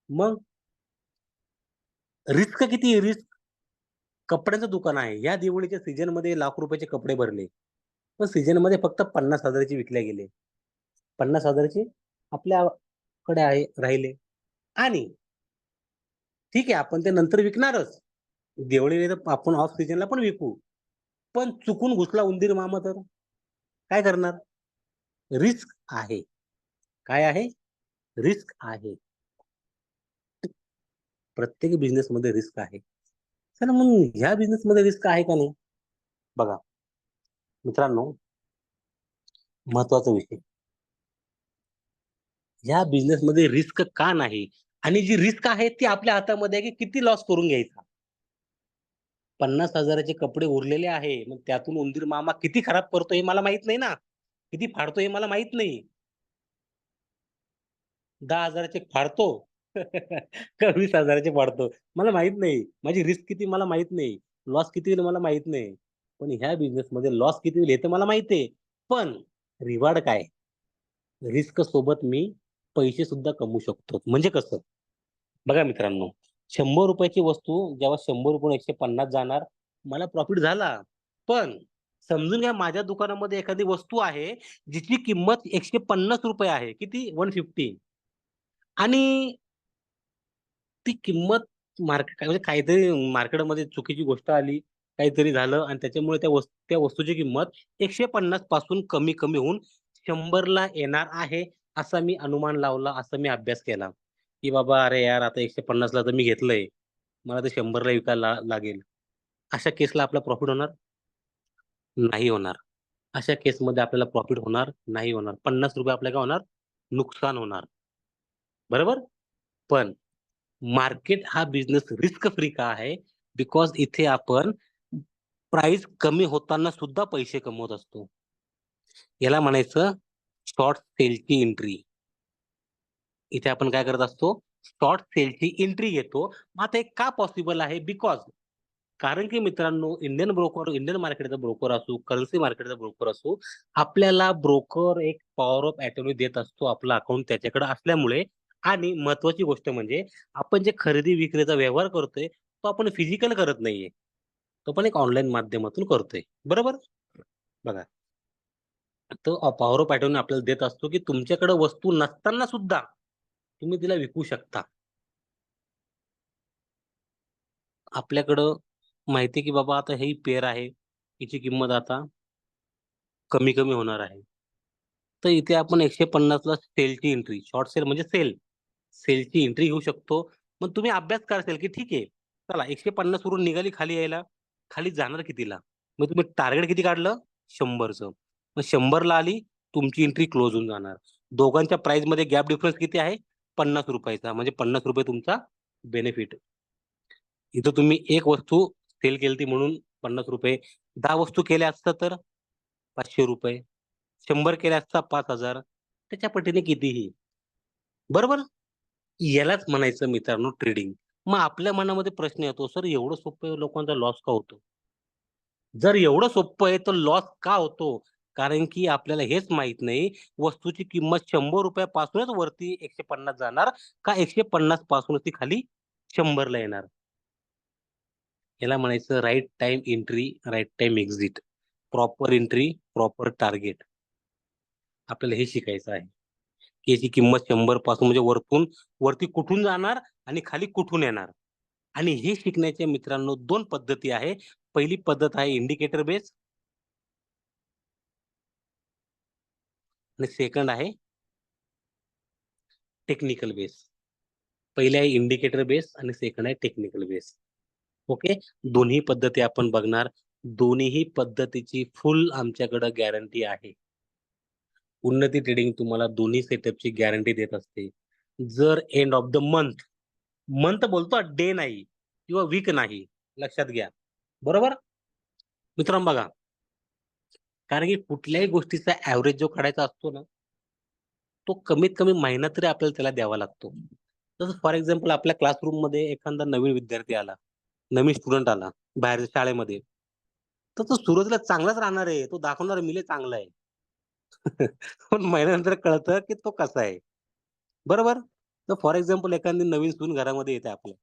मग रिस्क किती रिस्क. कपड्याचं दुकान आहे. या दिवाळीच्या सीझनमध्ये लाख रुपयाचे कपडे भरले. पण सीझनमध्ये फक्त 50,000 चे विकले गेले. 50,000 चे आपल्याकडे आहे राहिले. आणि ठीक आहे, आपण ते नंतर विकणारच. दिवाळीला तर आपण ऑफ सीझनला पण विकू. पण चुकून घुसला उंदीर मामा तर काय करणार? रिस्क आहे. काय आहे? रिस्क आहे. प्रत्येक बिझनेसमध्ये रिस्क आहे. चला मग ह्या बिझनेसमध्ये रिस्क आहे का नाही? बघा मित्रांनो, महत्त्वाचा विषय. ह्या बिझनेसमध्ये रिस्क का नाही? आणि जी रिस्क आहे ती आपल्या हातामध्ये आहे, की किती लॉस करून घ्यायचा. 50,000 चे कपडे उरलेले आहे. मग त्यातून उंदीर मामा किती खराब करतो हे मला माहीत नाही ना. किती फाडतो हे मला माहीत नाही. 10,000 चे फाडतो का 20,000 चे फाडतो मला माहीत नाही. माझी रिस्क किती मला माहीत नाही. लॉस किती होईल मला माहीत नाही. पण ह्या बिझनेसमध्ये लॉस किती होईल हे तर मला माहिती आहे. पण रिवॉर्ड काय? रिस्क सोबत मी पैसे सुद्धा कमवू शकतो. म्हणजे कसं? बघा मित्रांनो, ₹100 ची वस्तू जेव्हा ₹100 150 जाणार, मला प्रॉफिट झाला. पण समजून घ्या माझ्या दुकानामध्ये एखादी वस्तू आहे, जिची किंमत ₹150 आहे. किती? 150. आणि ती किंमत म्हणजे काहीतरी मार्केटमध्ये चुकीची गोष्ट आली, काहीतरी झालं आणि त्याच्यामुळे त्या वस्तूची किंमत 150 पासून कमी-कमी होऊन 100 ला येणार आहे, असा मी अनुमान लावला, असा मी अभ्यास केला, की बाबा अरे यार आता 150 ला तर मी घेतलंय, मला ते 100 ला विकायला लागेल. अशा केसला आपला प्रॉफिट होणार? नाही होणार. अशा केसमध्ये आपल्याला प्रॉफिट होणार? नाही होणार. ₹50 आपल्याला काय होणार? नुकसान होणार. बरोबर? पण मार्केट हा बिझनेस रिस्क फ्री का आहे? बिकॉज इथे आपण प्राइस कमी होताना सुद्धा पैसे कमवत असतो. याला म्हणायचं शॉर्ट सेलची एंट्री. इथे आपण काय करत असतो? शॉर्ट सेलची एंट्री घेतो. मग आता हे का पॉसिबल आहे? बिकॉज कारण की मित्रांनो, इंडियन मार्केटचा ब्रोकर असो, करन्सी मार्केटचा ब्रोकर असो, आपल्याला ब्रोकर एक पॉवर ऑफ अटर्नी देत असतो. आपलं अकाउंट त्याच्याकडे असल्यामुळे. आणि महत्त्वाची गोष्ट म्हणजे आपण जे खरेदी-विक्रीचा व्यवहार करतोय, तो आपण फिजिकल करत नाहीये. तो पण एक ऑनलाईन माध्यमातून करतोय. बरोबर? बघा, तो पॉवर ऑफ अटर्नी आपल्याला देत असतो, की तुमच्याकडे वस्तू नसताना सुद्धा तुम्ही तिला विकू शकता. आपल्याकडं माहिती आहे, की बाबा आता ही पेअर आहे. हिची किंमत आता कमी-कमी होणार आहे. तर इथे आपण 150 ला सेलची एंट्री, शॉर्ट सेल म्हणजे सेल. सेलची एंट्री घेऊ शकतो. मग तुम्ही अभ्यास कराल, की ठीक आहे. चला 150 वरून निघाली खाली यायला. खाली जाणार कितीला? मग तुम्ही टार्गेट किती काढलं? 100चं. मग 100 ला आली, तुमची एंट्री क्लोज होऊन जाणार. दोघांच्या प्राइसमध्ये गॅप डिफरन्स किती आहे? ₹50 चा. म्हणजे ₹50 तुमचा बेनिफिट. इथं तुम्ही एक वस्तू सेल केलती म्हणून ₹50. 10 वस्तू केल्या असत्या तर ₹500. 100 केल्या असता 5,000. त्याच्या पटीने कितीही. बरोबर? यालाच म्हणायचं मित्रांनो ट्रेडिंग. मग आपल्या मनामध्ये प्रश्न येतो, "सर एवढं सोपं आहे, लोकांचा लॉस का होतो?" जर एवढं सोपं आहे, तर लॉस का होतो? कारण की आपल्याला हेच माहीत नाही, वस्तूची किंमत ₹100 पासूनच वरती 150 जाणार का 150 पासूनच ती खाली 100 ला येणार. याला म्हणायचं right time entry, right time exit. Proper entry, proper target. आपल्याला हे शिकायचं आहे, की याची किंमत 100 पासून म्हणजे वरती कुठून जाणार आणि खाली कुठून येणार. आणि हे शिकण्याच्या मित्रांनो 2 पद्धती आहे. पहिली पद्धत आहे इंडिकेटर बेस आणि सेकंड आहे टेक्निकल बेस. पहिले आहे इंडिकेटर बेस आणि सेकंड आहे टेक्निकल बेस. ओके. दोन्ही पद्धती आपण बघणार. दोन्हीही पद्धतीची फुल आमच्याकडे गॅरंटी आहे. उन्नती ट्रेडिंग तुम्हाला दोन्ही सेटअपची गॅरंटी देत असते. जर end of the month, month बोलतो डे नाही किंवा वीक नाही, लक्षात घ्या. बरोबर मित्रांनो बघा, कारण की कुठल्याही गोष्टीचा ऍव्हरेज जो काढायचा असतो ना, तो कमीत कमी महिना तरी आपल्याला त्याला द्यावा लागतो. तसं फॉर एक्झाम्पल आपल्या क्लासरूम मध्ये एखादा नवीन विद्यार्थी आला, नवीन स्टुडंट आला बाहेर शाळेमध्ये, तर तो सुरुवातीला चांगलाच राहणार आहे. तो दाखवणार मी लय चांगला आहे. पण महिन्यानंतर कळतं की तो कसा आहे. बरोबर? तर फॉर एक्झाम्पल एखादी नवीन सून घरामध्ये येते आपल्या.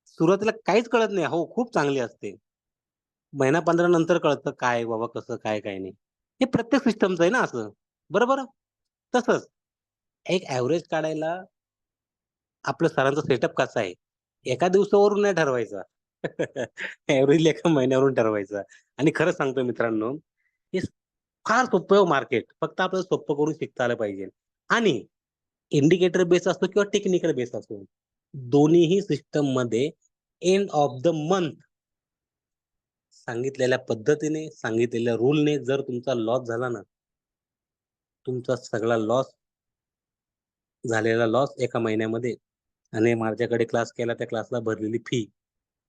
सुरुवातीला काहीच कळत नाही. हो, खूप चांगली असते. महिना 15 नंतर कळतं काय आहे बाबा, कसं काय, काय नाही. हे प्रत्येक सिस्टमचं आहे ना असं. बरोबर? तसंच एक ॲव्हरेज काढायला आपल्या सरांचा सेटअप कसा आहे, एका दिवसावरून नाही ठरवायचा. ॲव्हरेजली एका महिन्यावरून ठरवायचा. आणि खरं सांगतो मित्रांनो, हे फार सोपं आहे मार्केट. फक्त आपल्याला सोप्पं करून शिकता आलं पाहिजे. आणि इंडिकेटर बेस असतो किंवा टेक्निकल बेस असतो. दोन्हीही सिस्टममध्ये एंड ऑफ द मंथ सांगितलेल्या पद्धतीने, सांगितलेल्या रूलने जर तुमचा लॉस झाला ना, तुमचा सगळा झालेला लॉस एका महिन्यामध्ये आणि माझ्याकडे क्लास केला, त्या क्लासला भरलेली फी,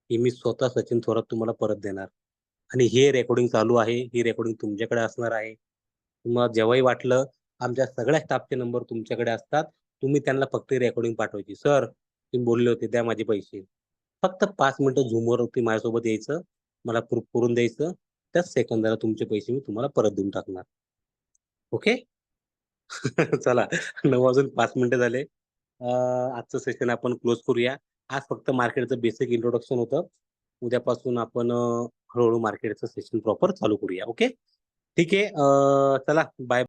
ही मी स्वतः सचिन थोरात तुम्हाला परत देणार. आणि हे रेकॉर्डिंग चालू आहे. ही रेकॉर्डिंग तुमच्याकडे असणार आहे. तुम्हाला जेव्हाही वाटलं, आमच्या सगळ्या स्टाफचे नंबर तुमच्याकडे असतात. तुम्ही त्यांना फक्त रेकॉर्डिंग पाठवायची. "सर, तुम्ही बोलले होते, द्या माझे पैसे." फक्त 5 मिनिटं Zoomवरती माझ्यासोबत यायचं, मला प्रूफ करून द्यायचं. त्याच सेकंदाला तुमचे पैसे मी तुम्हाला परत देऊन टाकणार. ओके? चला 9 वाजून 5 मिनिटं झाले. आजचं सेशन आपण क्लोज करूया. आज फक्त मार्केटचं बेसिक इंट्रोडक्शन होतं. उद्यापासून आपण हळू मार्केटचं सेशन प्रॉपर चालू करूया. ओके? ठीक आहे. चला बाय.